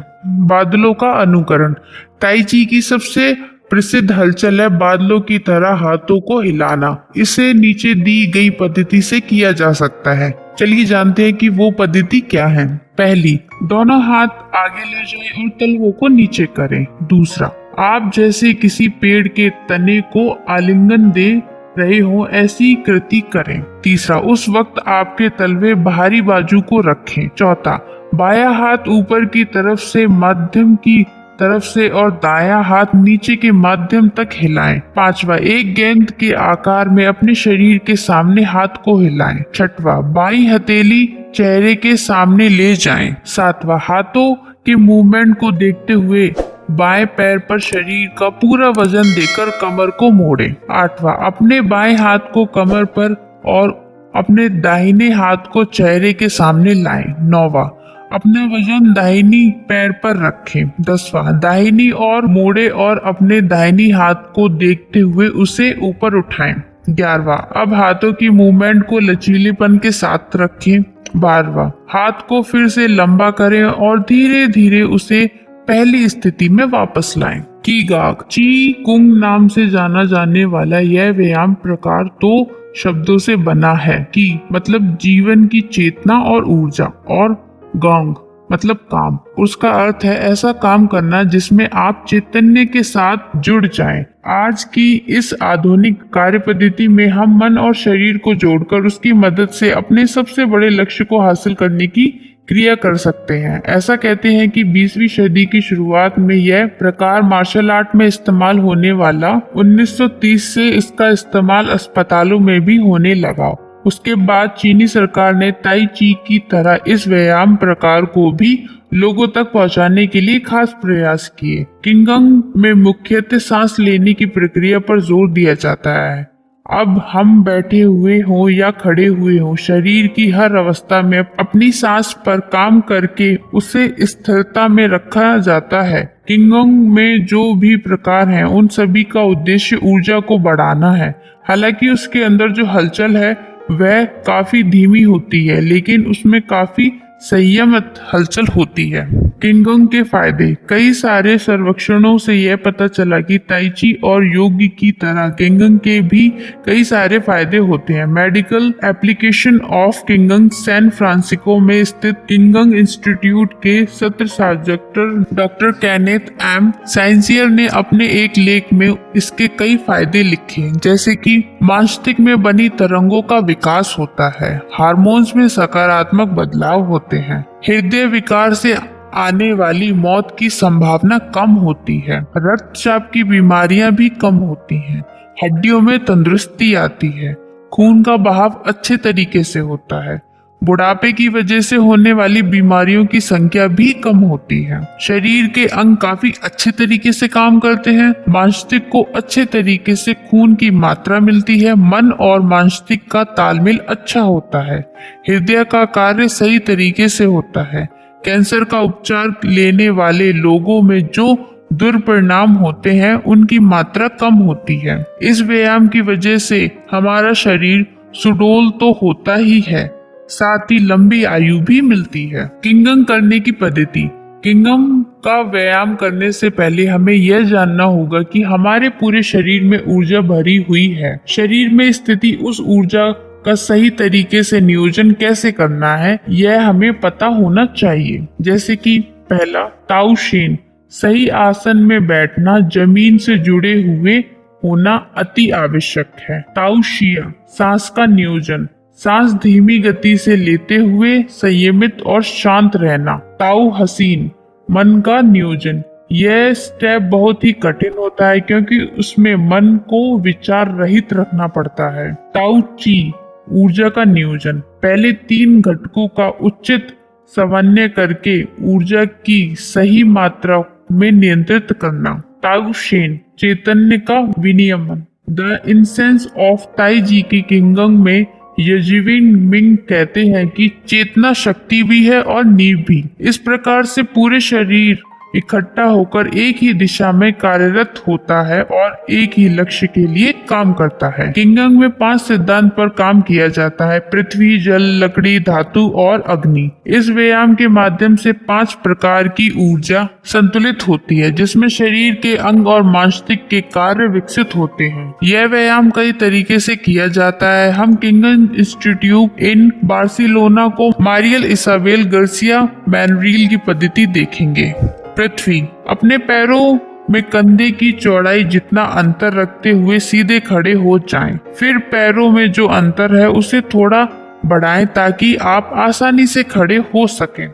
Speaker 1: बादलों का अनुकरण। ताई ची की सबसे प्रसिद्ध हलचल है बादलों की तरह हाथों को हिलाना। इसे नीचे दी गई पद्धति से किया जा सकता है। चलिए जानते हैं कि वो पद्धति क्या है। पहली, दोनों हाथ आगे ले जाएं और तलवों को नीचे करें। दूसरा, आप जैसे किसी पेड़ के तने को आलिंगन दे रहे हो ऐसी कृति करें। तीसरा, उस वक्त आपके तलवे बाहरी बाजू को रखें। चौथा, बायां हाथ ऊपर की तरफ से मध्यम की तरफ से और दायां हाथ नीचे के माध्यम तक हिलाएं। पांचवा, एक गेंद के आकार में अपने शरीर के सामने हाथ को हिलाएं। छठवा, बाईं हथेली चेहरे के सामने ले जाएं। सातवां, हाथों के मूवमेंट को देखते हुए बाएं पैर पर शरीर का पूरा वजन देकर कमर को मोड़ें। आठवां, अपने बाएं हाथ को कमर पर और अपने दाहिने हाथ को चेहरे के सामने लाएं। नौवां, अपना वजन दाहिनी पैर पर रखें। 10वां, दाहिनी और मोड़े और अपने दाहिनी हाथ को देखते हुए उसे ऊपर उठाएं। 11वां, अब हाथों की मूवमेंट को लचीलेपन के साथ रखें। 12वां, हाथ को फिर से लंबा करें और धीरे धीरे उसे पहली स्थिति में वापस लाएं। कीगाक, ची कुंग नाम से जाना जाने वाला यह व्यायाम प्रकार 2 शब्दों से बना है। की मतलब जीवन की चेतना और ऊर्जा, और गॉन्ग मतलब काम। उसका अर्थ है ऐसा काम करना जिसमें आप चैतन्य के साथ जुड़ जाएं। आज की इस आधुनिक कार्य पद्धति में हम मन और शरीर को जोड़कर उसकी मदद से अपने सबसे बड़े लक्ष्य को हासिल करने की क्रिया कर सकते हैं। ऐसा कहते हैं कि 20वीं सदी की शुरुआत में यह प्रकार मार्शल आर्ट में इस्तेमाल होने वाला। 1930 से इसका इस्तेमाल अस्पतालों में भी होने लगा। उसके बाद चीनी सरकार ने ताई ची की तरह इस व्यायाम प्रकार को भी लोगों तक पहुंचाने के लिए खास प्रयास किए। किंगंग में मुख्यतः सांस लेने की प्रक्रिया पर जोर दिया जाता है। अब हम बैठे हुए हों या खड़े हुए हों, शरीर की हर अवस्था में अपनी सांस पर काम करके उसे स्थिरता में रखा जाता है। किंगंग में जो भी प्रकार हैं, उन सभी का उद्देश्य ऊर्जा को बढ़ाना है। हालांकि उसके अंदर जो हलचल है वह काफी धीमी होती है, लेकिन उसमें काफी संयमित हलचल होती है। किंगंग के फायदे। कई सारे सर्वेक्षणों से यह पता चला कि ताई ची और योग की तरह किंगंग के भी कई सारे फायदे होते हैं। मेडिकल एप्लीकेशन ऑफ किंगंग सैन फ्रांसिस्को में स्थित किंगंग इंस्टीट्यूट के सत्र संयोजक डॉक्टर केनेथ एम साइंसियर ने अपने एक लेख में इसके कई फायदे लिखे, जैसे कि मस्तिष्क में बनी तरंगों का विकास होता है, हार्मोन्स में सकारात्मक बदलाव होते हैं, हृदय विकार से आने वाली मौत की संभावना कम होती है, रक्तचाप की बीमारियां भी कम होती हैं, हड्डियों में तंदुरुस्ती आती है, खून का बहाव अच्छे तरीके से होता है, बुढ़ापे की वजह से होने वाली बीमारियों की संख्या भी कम होती है, शरीर के अंग काफी अच्छे तरीके से काम करते हैं, मस्तिष्क को अच्छे तरीके से खून की मात्रा मिलती है, मन और मस्तिष्क का तालमेल अच्छा होता है, हृदय का कार्य सही तरीके से होता है, कैंसर का उपचार लेने वाले लोगों में जो दुष्परिणाम होते हैं उनकी मात्रा कम होती है। इस व्यायाम की वजह से हमारा शरीर सुडौल तो होता ही है, साथ ही लंबी आयु भी मिलती है। किंगंग करने की पद्धति। किंगंग का व्यायाम करने से पहले हमें यह जानना होगा कि हमारे पूरे शरीर में ऊर्जा भरी हुई है। शरीर में स्थिति उस ऊर्जा का सही तरीके से नियोजन कैसे करना है, यह हमें पता होना चाहिए। जैसे कि पहला, ताओ शेन, सही आसन में बैठना, जमीन से जुड़े हुए होना अति आवश्यक है। ताओ शिया, सांस का नियोजन, सांस धीमी गति से लेते हुए संयमित और शांत रहना। ताओ हसीन, मन का नियोजन, यह स्टेप बहुत ही कठिन होता है क्योंकि उसमें मन को विचार रहित रखना पड़ता है। ताओ ची, ऊर्जा का नियोजन, पहले 3 घटकों का उचित समन्वय करके ऊर्जा की सही मात्रा में नियंत्रित करना। ताओ शेन, चैतन्य का विनियमन, द इंसेंस ऑफ ताईजी की किंगडम में यजीविन मिंग कहते हैं कि चेतना शक्ति भी है और नींव भी। इस प्रकार से पूरे शरीर इकट्ठा होकर एक ही दिशा में कार्यरत होता है और एक ही लक्ष्य के लिए काम करता है। किंगडम में 5 सिद्धांत पर काम किया जाता है: पृथ्वी, जल, लकड़ी, धातु और अग्नि। इस व्यायाम के माध्यम से 5 प्रकार की ऊर्जा संतुलित होती है, जिसमें शरीर के अंग और मस्तिष्क के कार्य विकसित होते हैं। यह व्यायाम कई तरीके से किया जाता है। हम किंगडम इंस्टीट्यूट इन बार्सिलोना को मारियल इसाबेल गार्सिया मैनरिल की पद्धति देखेंगे। पृथ्वी, अपने पैरों में कंधे की चौड़ाई जितना अंतर रखते हुए सीधे खड़े हो जाएं। फिर पैरों में जो अंतर है उसे थोड़ा बढ़ाएं ताकि आप आसानी से खड़े हो सकें।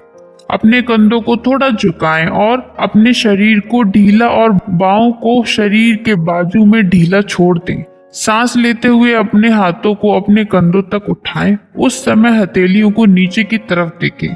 Speaker 1: अपने कंधों को थोड़ा झुकाएं और अपने शरीर को ढीला और बाहों को शरीर के बाजू में ढीला छोड़ दें। सांस लेते हुए अपने हाथों को अपने कंधों तक उठाएं। उस समय हथेलियों को नीचे की तरफ देखें।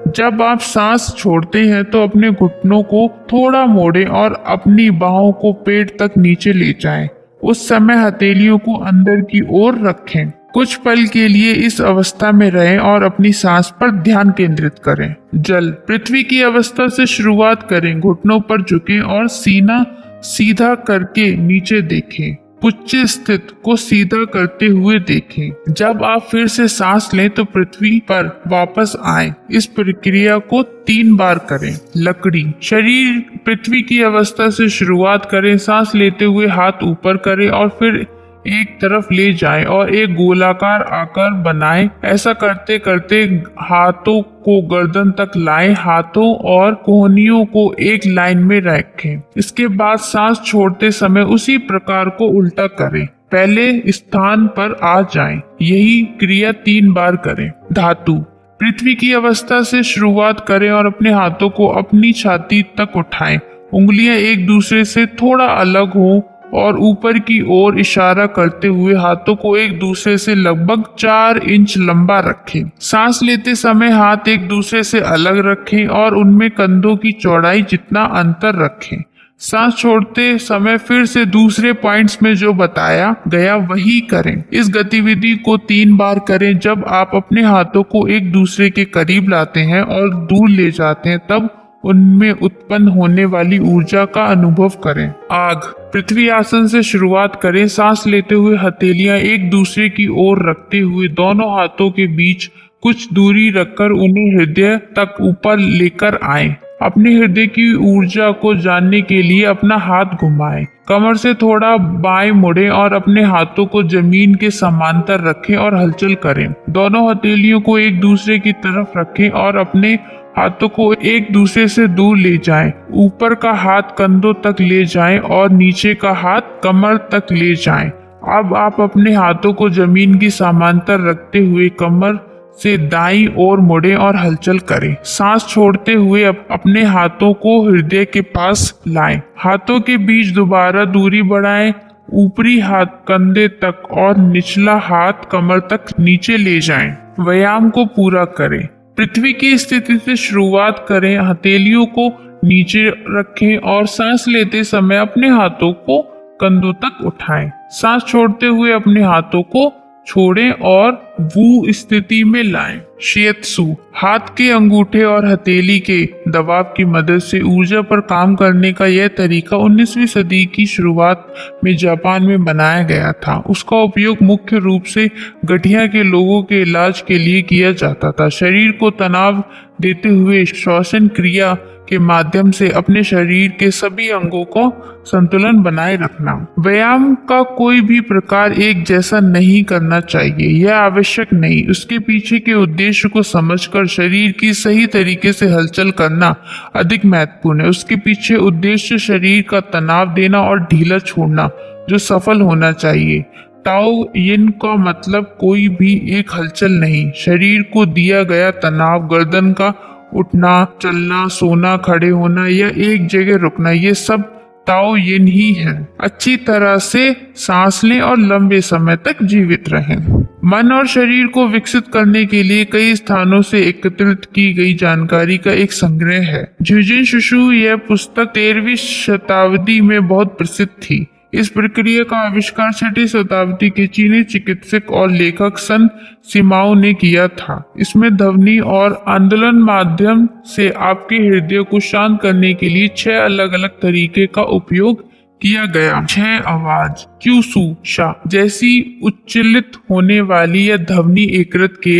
Speaker 1: जब आप सांस छोड़ते हैं तो अपने घुटनों को थोड़ा मोड़ें और अपनी बाहों को पेट तक नीचे ले जाएं। उस समय हथेलियों को अंदर की ओर रखें। कुछ पल के लिए इस अवस्था में रहें और अपनी सांस पर ध्यान केंद्रित करें। जल, पृथ्वी की अवस्था से शुरुआत करें। घुटनों पर झुकें और सीना सीधा करके नीचे देखें। पुच्चे स्थित को सीधा करते हुए देखें। जब आप फिर से सांस लें तो पृथ्वी पर वापस आएं। इस प्रक्रिया को 3 बार करें। लकड़ी, शरीर पृथ्वी की अवस्था से शुरुआत करें। सांस लेते हुए हाथ ऊपर करें और फिर एक तरफ ले जाएं और एक गोलाकार आकार बनाएं। ऐसा करते करते हाथों को गर्दन तक लाएं। हाथों और कोहनियों को एक लाइन में रखें। इसके बाद सांस छोड़ते समय उसी प्रकार को उल्टा करें। पहले स्थान पर आ जाएं। यही क्रिया 3 बार करें। धातु, पृथ्वी की अवस्था से शुरुआत करें और अपने हाथों को अपनी छाती तक उठाएं। उंगलियां एक दूसरे से थोड़ा अलग हो और ऊपर की ओर इशारा करते हुए हाथों को एक दूसरे से लगभग 4 इंच लंबा रखें। सांस लेते समय हाथ एक दूसरे से अलग रखें और उनमें कंधों की चौड़ाई जितना अंतर रखें। सांस छोड़ते समय फिर से दूसरे पॉइंट्स में जो बताया गया वही करें। इस गतिविधि को 3 बार करें। जब आप अपने हाथों को एक दूसरे के करीब लाते हैं और दूर ले जाते हैं तब उनमें उत्पन्न होने वाली ऊर्जा का अनुभव करें। आग, पृथ्वी आसन से शुरुआत करें। सांस लेते हुए हथेलियां एक दूसरे की ओर रखते हुए दोनों हाथों के बीच कुछ दूरी रखकर उन्हें हृदय तक ऊपर लेकर आएं। अपने हृदय की ऊर्जा को जानने के लिए अपना हाथ घुमाएं। कमर से थोड़ा बाएं मुड़ें और अपने हाथों को जमीन के समांतर रखें और हलचल करें। दोनों हथेलियों को एक दूसरे की तरफ रखें और अपने हाथों को एक दूसरे से दूर ले जाएं। ऊपर का हाथ कंधों तक ले जाएं और नीचे का हाथ कमर तक ले जाएं। अब आप अपने हाथों को जमीन की समांतर रखते हुए कमर से दाईं ओर मुड़ें और हलचल करें। सांस छोड़ते हुए अपने हाथों को हृदय के पास लाएं। हाथों के बीच दोबारा दूरी बढ़ाएं। ऊपरी हाथ कंधे तक और निचला हाथ कमर तक नीचे ले जाएं। व्यायाम को पूरा करें। पृथ्वी की स्थिति से शुरुआत करें। हथेलियों को नीचे रखें और सांस लेते समय अपने हाथों को कंधों तक उठाएं। सांस छोड़ते हुए अपने हाथों को छोड़ें और वू स्थिति में लाएं। शिएत्सु, हाथ के अंगूठे और हथेली के दबाव की मदद से ऊर्जा पर काम करने का यह तरीका 19वीं सदी की शुरुआत में जापान में बनाया गया था। उसका उपयोग मुख्य रूप से गठिया के लोगों के इलाज के लिए किया जाता था। शरीर को तनाव देते हुए श्वसन क्रिया के माध्यम से अपने शरीर के सभी अंगों को संतुलन बनाए रखना। व्यायाम का कोई भी प्रकार एक जैसा नहीं करना चाहिए, यह आवश्यक नहीं। उसके पीछे के उद्देश्य को समझकर शरीर की सही तरीके से हलचल करना अधिक महत्वपूर्ण है। उसके पीछे उद्देश्य शरीर का तनाव देना और ढीला छोड़ना जो सफल होना चाहिए। ताओ यिन का मतलब कोई भी एक हलचल नहीं। शरीर को दिया गया तनाव, गर्दन का उठना, चलना, सोना, खड़े होना या एक जगह रुकना, ये सब ताओ यिन ही है। अच्छी तरह से सांस लें और लंबे समय तक जीवित रहें। मन और शरीर को विकसित करने के लिए कई स्थानों से एकत्रित की गई जानकारी का एक संग्रह है। जुजिन शुशु यह पुस्तक 13वीं शताब्दी में बहुत प्रसिद्ध थी। इस प्रक्रिया का आविष्कार 6वीं शताब्दी के चीनी चिकित्सक और लेखक सन सिमाओ ने किया था। इसमें ध्वनि और आंदोलन माध्यम से आपके हृदय को शांत करने के लिए 6 अलग अलग तरीके का उपयोग किया गया। 6 आवाज क्यूसू शा जैसी उच्चलित होने वाली या ध्वनि एकरत के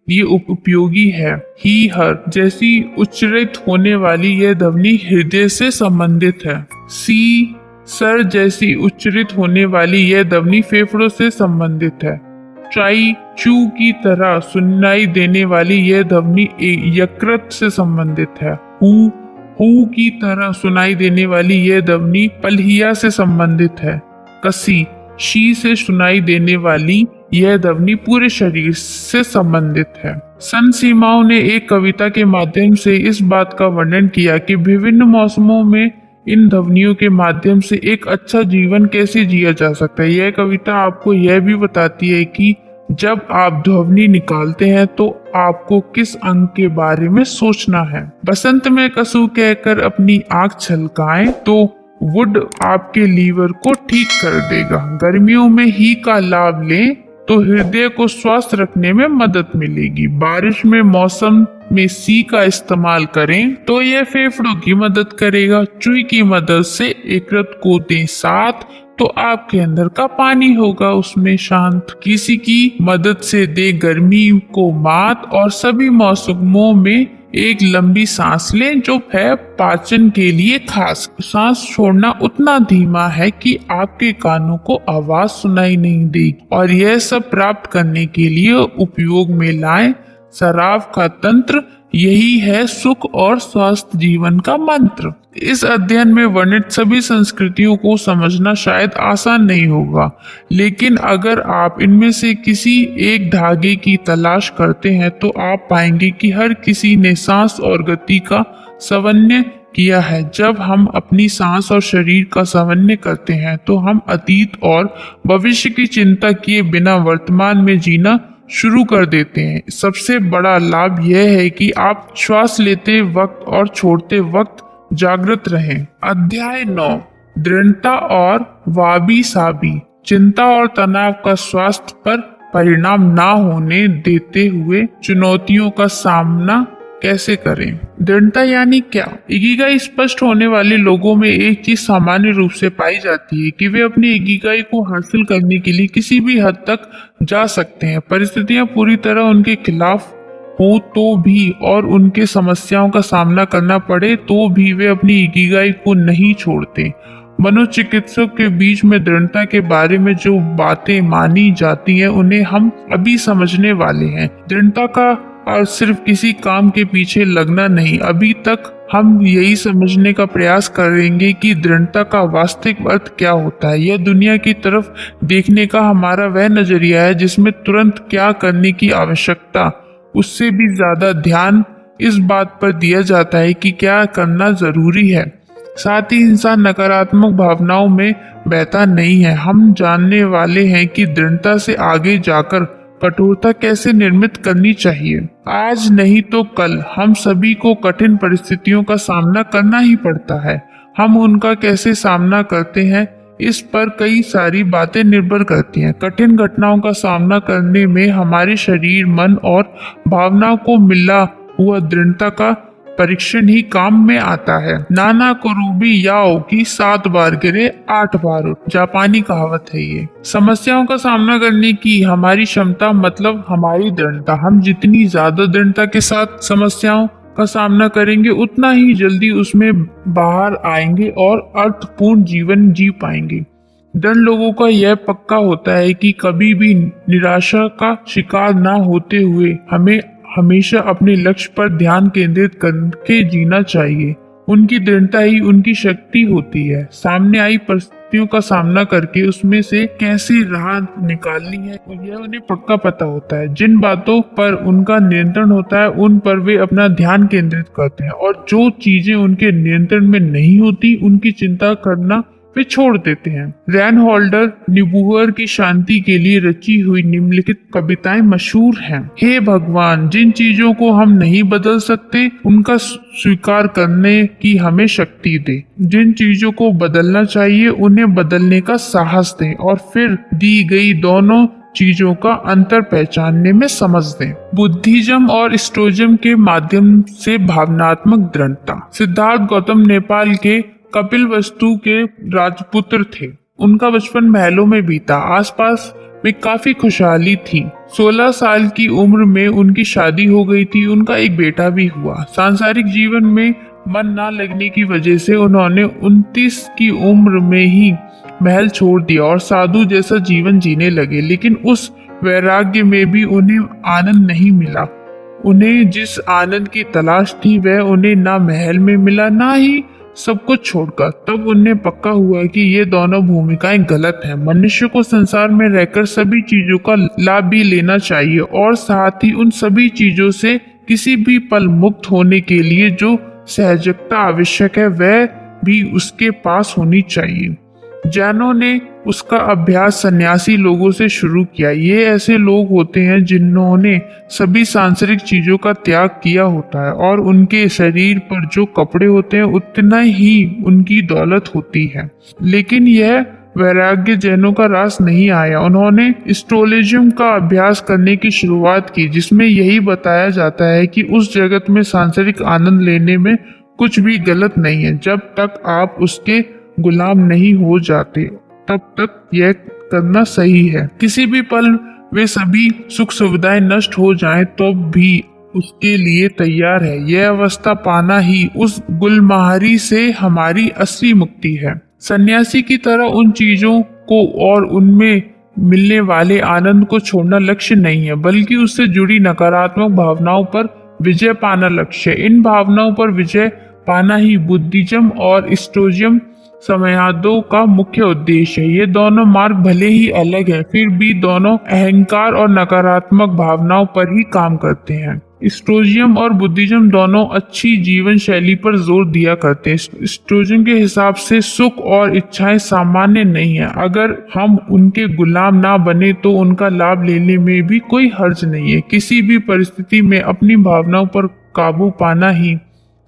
Speaker 1: लिए उपयोगी है। ही हर जैसी उच्चरित होने वाली यह ध्वनि हृदय से संबंधित है। सी सर जैसी उच्चरित होने वाली यह ध्वनि फेफड़ों से संबंधित है। ट्राई चू की तरह सुनाई देने वाली यह ध्वनि यकृत से संबंधित है। हु की तरह सुनाई देने वाली यह ध्वनि पलहिया से संबंधित है। कसी शी से सुनाई देने वाली यह ध्वनि पूरे शरीर से संबंधित है। सन सीमाओं ने एक कविता के माध्यम से इस बात का वर्णन किया कि विभिन्न मौसमों में इन ध्वनियों के माध्यम से एक अच्छा जीवन कैसे जिया जा सकता है। यह कविता आपको यह भी बताती है कि जब आप ध्वनि निकालते हैं तो आपको किस अंग के बारे में सोचना है। बसंत में कसू कहकर अपनी आंख छलकाएं तो वुड आपके लीवर को ठीक कर देगा। गर्मियों में ही का लाभ लें तो हृदय को स्वस्थ रखने में मदद मिलेगी। बारिश में मौसम में सी का इस्तेमाल करें तो यह फेफड़ों की मदद करेगा। चुई की मदद से यकृत को दें साथ तो आपके अंदर का पानी होगा उसमें शांत। किसी की मदद से दे गर्मी को मात और सभी मौसमों में एक लंबी सांस लें जो है पाचन के लिए खास। सांस छोड़ना उतना धीमा है कि आपके कानों को आवाज सुनाई नहीं देगी और यह सब प्राप्त करने के लिए उपयोग में लाएं सराव का तंत्र। यही है सुख और स्वस्थ जीवन का मंत्र। इस अध्ययन में वर्णित सभी संस्कृतियों को समझना शायद आसान नहीं होगा, लेकिन अगर आप इनमें से किसी एक धागे की तलाश करते हैं तो आप पाएंगे कि हर किसी ने सांस और गति का समन्वय किया है। जब हम अपनी सांस और शरीर का समन्वय करते हैं तो हम अतीत और भविष्य की चिंता किए बिना वर्तमान में जीना शुरू कर देते हैं। सबसे बड़ा लाभ यह है कि आप श्वास लेते वक्त और छोड़ते वक्त जागृत रहें। अध्याय 9 दृढ़ता और वाबी साबी चिंता और तनाव का स्वास्थ्य पर परिणाम ना होने देते हुए चुनौतियों का सामना कैसे करें। दृढ़ता यानी क्या। इकिगाई स्पष्ट होने वाले लोगों में एक चीज सामान्य रूप से पाई जाती है कि वे अपनी इकिगाई को हासिल करने के लिए किसी भी हद तक जा सकते हैं। परिस्थितियां पूरी तरह उनके खिलाफ हो तो भी और उनके समस्याओं का सामना करना पड़े तो भी वे अपनी इकिगाई को नहीं छोड़ते। मनोचिकित्सक के बीच में दृढ़ता के बारे में जो बातें मानी जाती हैं उन्हें हम अभी समझने वाले हैं। दृढ़ता का और सिर्फ किसी काम के पीछे लगना नहीं। अभी तक हम यही समझने का प्रयास करेंगे कि दृढ़ता का वास्तविक अर्थ क्या होता है। यह दुनिया की तरफ देखने का हमारा वह नजरिया है जिसमें तुरंत क्या करने की आवश्यकता उससे भी ज्यादा ध्यान इस बात पर दिया जाता है कि क्या करना जरूरी है। साथ ही इंसान नकारात्मक भावनाओं में बहता नहीं है। हम जानने वाले हैं कि दृढ़ता से आगे जाकर कठोरता कैसे निर्मित करनी चाहिए। आज नहीं तो कल हम सभी को कठिन परिस्थितियों का सामना करना ही पड़ता है। हम उनका कैसे सामना करते हैं इस पर कई सारी बातें निर्भर करती हैं। कठिन घटनाओं का सामना करने में हमारे शरीर, मन और भावनाओं को मिला हुआ दृढ़ता का परीक्षण ही काम में आता है। नाना कुरुबी याओ की 7 बार गिरे 8 बार उठ जापानी कहावत है। ये समस्याओं का सामना करने की हमारी क्षमता मतलब हमारी दृढ़ता। हम जितनी ज्यादा दृढ़ता के साथ समस्याओं का सामना करेंगे उतना ही जल्दी उसमें बाहर आएंगे और अर्थपूर्ण जीवन जी पाएंगे। दृढ़ लोगों का यह पक्का होता है कि कभी भी निराशा का शिकार ना होते हुए हमें हमेशा अपने लक्ष्य पर ध्यान केंद्रित करके जीना चाहिए। उनकी दृढ़ता ही उनकी शक्ति होती है। सामने आई परिस्थितियों का सामना करके उसमें से कैसे राह निकालनी है यह उन्हें पक्का पता होता है। जिन बातों पर उनका नियंत्रण होता है उन पर वे अपना ध्यान केंद्रित करते हैं और जो चीजें उनके नियंत्रण में नहीं होती उनकी चिंता करना वे छोड़ देते हैं। रैनहोल्डर निबूहर की शांति के लिए रची हुई निम्नलिखित कविताएं मशहूर हैं। हे भगवान, जिन चीजों को हम नहीं बदल सकते उनका स्वीकार करने की हमें शक्ति दे। जिन चीजों को बदलना चाहिए उन्हें बदलने का साहस दे और फिर दी गई दोनों चीजों का अंतर पहचानने में समझ दें। बुद्धिज्म और स्टोइज्म के माध्यम से भावनात्मक दृढ़ता। सिद्धार्थ गौतम नेपाल के कपिलवस्तु के राजपुत्र थे। उनका बचपन महलों में बीता। आसपास में काफी खुशहाली थी। 16 साल की उम्र में उनकी शादी हो गई थी। उनका एक बेटा भी हुआ। सांसारिक जीवन में मन ना लगने की वजह से उन्होंने 29 की उम्र में ही महल छोड़ दिया और साधु जैसा जीवन जीने लगे। लेकिन उस वैराग्य में भी उन्हें आनंद नहीं मिला। उन्हें जिस आनंद की तलाश थी वह उन्हें ना महल में मिला ना ही सब कुछ छोड़कर। तब उन्हें पक्का हुआ कि ये दोनों भूमिकाएं गलत हैं। मनुष्य को संसार में रहकर सभी चीजों का लाभ भी लेना चाहिए और साथ ही उन सभी चीजों से किसी भी पल मुक्त होने के लिए जो सहजता आवश्यक है वह भी उसके पास होनी चाहिए। जैनों ने उसका अभ्यास सन्यासी लोगों से शुरू किया। ये ऐसे लोग होते हैं जिन्होंने सभी सांसारिक चीजों का त्याग किया होता है और उनके शरीर पर जो कपड़े होते हैं उतना ही उनकी दौलत होती है। लेकिन यह वैराग्य जैनों का रास नहीं आया। उन्होंने स्टोइज्म का अभ्यास करने की शुरुआत की, जिसमें यही बताया जाता है कि उस जगत में सांसारिक आनंद लेने में कुछ भी गलत नहीं है। जब तक आप उसके गुलाम नहीं हो जाते तब तक यह करना सही है। किसी भी पल वे सभी सुख सुविधाएं नष्ट हो जाएं तो भी उसके लिए तैयार है। यह अवस्था पाना ही उस गुलमहारी से हमारी असली मुक्ति है। सन्यासी की तरह उन चीजों को और उनमें मिलने वाले आनंद को छोड़ना लक्ष्य नहीं है, बल्कि उससे जुड़ी नकारात्मक भावनाओं पर विजय पाना लक्ष्य है। इन भावनाओं पर विजय पाना ही बुद्धिज्म और स्टोइज्म समयादों का मुख्य उद्देश्य है। ये दोनों मार्ग भले ही अलग हैं, फिर भी दोनों अहंकार और नकारात्मक भावनाओं पर ही काम करते हैं। स्टोइज्म और बुद्धिज्म दोनों अच्छी जीवन शैली पर जोर दिया करते हैं। स्टोइज्म के हिसाब से सुख और इच्छाएं सामान्य नहीं है। अगर हम उनके गुलाम ना बने तो उनका लाभ लेने में भी कोई हर्ज नहीं है। किसी भी परिस्थिति में अपनी भावनाओं पर काबू पाना ही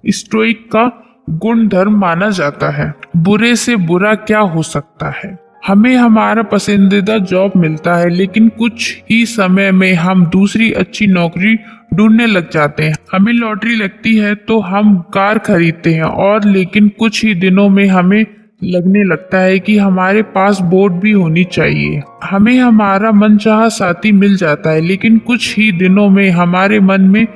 Speaker 1: स्टोइक का गुण धर्म माना जाता है। बुरे से बुरा क्या हो सकता है? हमें हमारा पसंदीदा जॉब मिलता है, लेकिन कुछ ही समय में हम दूसरी अच्छी नौकरी ढूंढने लग जाते हैं। हमें लॉटरी लगती है तो हम कार खरीदते हैं और लेकिन कुछ ही दिनों में हमें लगने लगता है कि हमारे पास बोट भी होनी चाहिए। हमें हमारा मनचाहा साथी मिल जाता है, लेकिन कुछ ही दिनों में हमारे मन में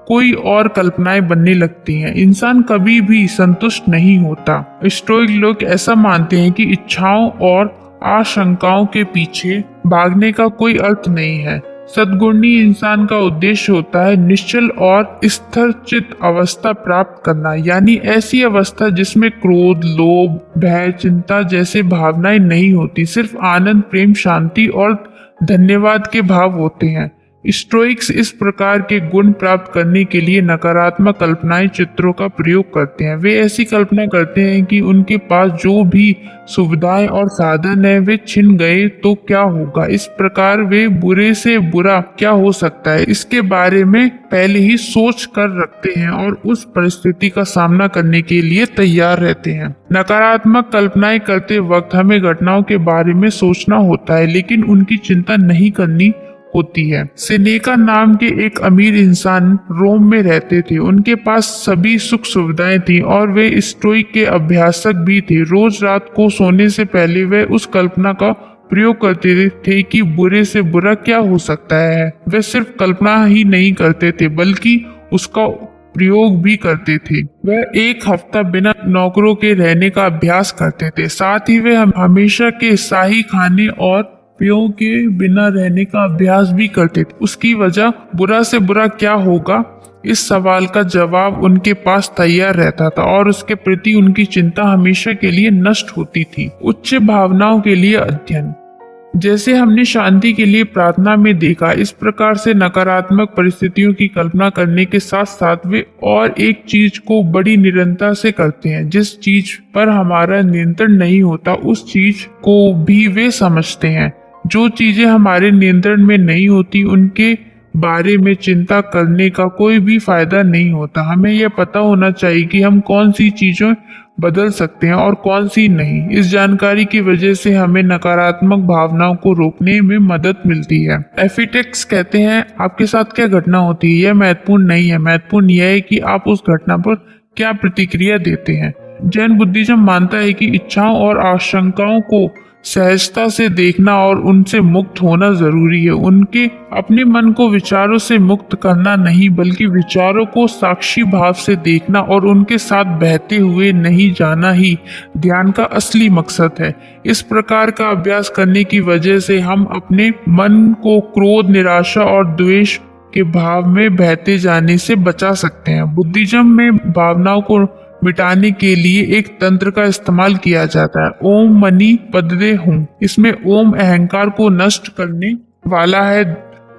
Speaker 1: कोई और कल्पनाएं बनने लगती हैं। इंसान कभी भी संतुष्ट नहीं होता। स्टोइक लोग ऐसा मानते हैं कि इच्छाओं और आशंकाओं के पीछे भागने का कोई अर्थ नहीं है। सद्गुणी इंसान का उद्देश्य होता है निश्चल और स्थिरचित अवस्था प्राप्त करना, यानी ऐसी अवस्था जिसमें क्रोध, लोभ, भय, चिंता जैसे भावनाएं नहीं होती। सिर्फ आनंद, प्रेम, शांति और धन्यवाद के भाव होते हैं। स्टोइक्स इस प्रकार के गुण प्राप्त करने के लिए नकारात्मक कल्पनाएं, चित्रों का प्रयोग करते हैं। वे ऐसी कल्पना करते हैं कि उनके पास जो भी सुविधाएं और साधन है वे छिन गए तो क्या होगा। इस प्रकार वे बुरे से बुरा क्या हो सकता है इसके बारे में पहले ही सोच कर रखते हैं और उस परिस्थिति का सामना करने के लिए तैयार रहते हैं। नकारात्मक कल्पनाएं करते वक्त हमें घटनाओं के बारे में सोचना होता है, लेकिन उनकी चिंता नहीं करनी होती है। सेनेका नाम के एक अमीर इंसान रोम में रहते थे। उनके पास सभी सुख सुविधाएं थी और वे स्टोइक के अभ्यासक भी थे। रोज रात को सोने से पहले वे उस कल्पना का प्रयोग करते थे कि बुरे से बुरा क्या हो सकता है। वे सिर्फ कल्पना ही नहीं करते थे बल्कि उसका प्रयोग भी करते थे। वह एक हफ्ता बिना नौकरों के रहने का अभ्यास करते थे। साथ ही वे हमेशा के शाही खाने और पेयों के बिना रहने का अभ्यास भी करते थे। उसकी वजह बुरा से बुरा क्या होगा इस सवाल का जवाब उनके पास तैयार रहता था और उसके प्रति उनकी चिंता हमेशा के लिए नष्ट होती थी। उच्च भावनाओं के लिए अध्ययन। जैसे हमने शांति के लिए प्रार्थना में देखा, इस प्रकार से नकारात्मक परिस्थितियों की कल्पना करने के साथ साथ वे और एक चीज को बड़ी निरंतरता से करते हैं। जिस चीज पर हमारा नियंत्रण नहीं होता उस चीज को भी वे समझते हैं। जो चीजें हमारे नियंत्रण में नहीं होती उनके बारे में चिंता करने का कोई भी फायदा नहीं होता। हमें यह पता होना चाहिए कि हम कौन सी चीजें बदल सकते हैं और कौन सी नहीं। इस जानकारी की वजह से हमें नकारात्मक भावनाओं को रोकने में मदद मिलती है। एफिटेक्स कहते हैं, आपके साथ क्या घटना होती है यह महत्वपूर्ण नहीं है, महत्वपूर्ण यह है कि आप उस घटना पर क्या प्रतिक्रिया देते हैं। जैन बुद्धिज्म मानता है कि इच्छाओं और आशंकाओं को सहजता से देखना और उनसे मुक्त होना जरूरी है। उनके अपने मन को विचारों से मुक्त करना नहीं, बल्कि विचारों को साक्षी भाव से देखना और उनके साथ बहते हुए नहीं जाना ही ध्यान का असली मकसद है। इस प्रकार का अभ्यास करने की वजह से हम अपने मन को क्रोध, निराशा और द्वेष के भाव में बहते जाने से बचा सकते हैं। बुद्धिज्म में भावनाओं को मिटाने के लिए एक तंत्र का इस्तेमाल किया जाता है, ओम मनी पदवे हूँ। इसमें ओम अहंकार को नष्ट करने वाला है,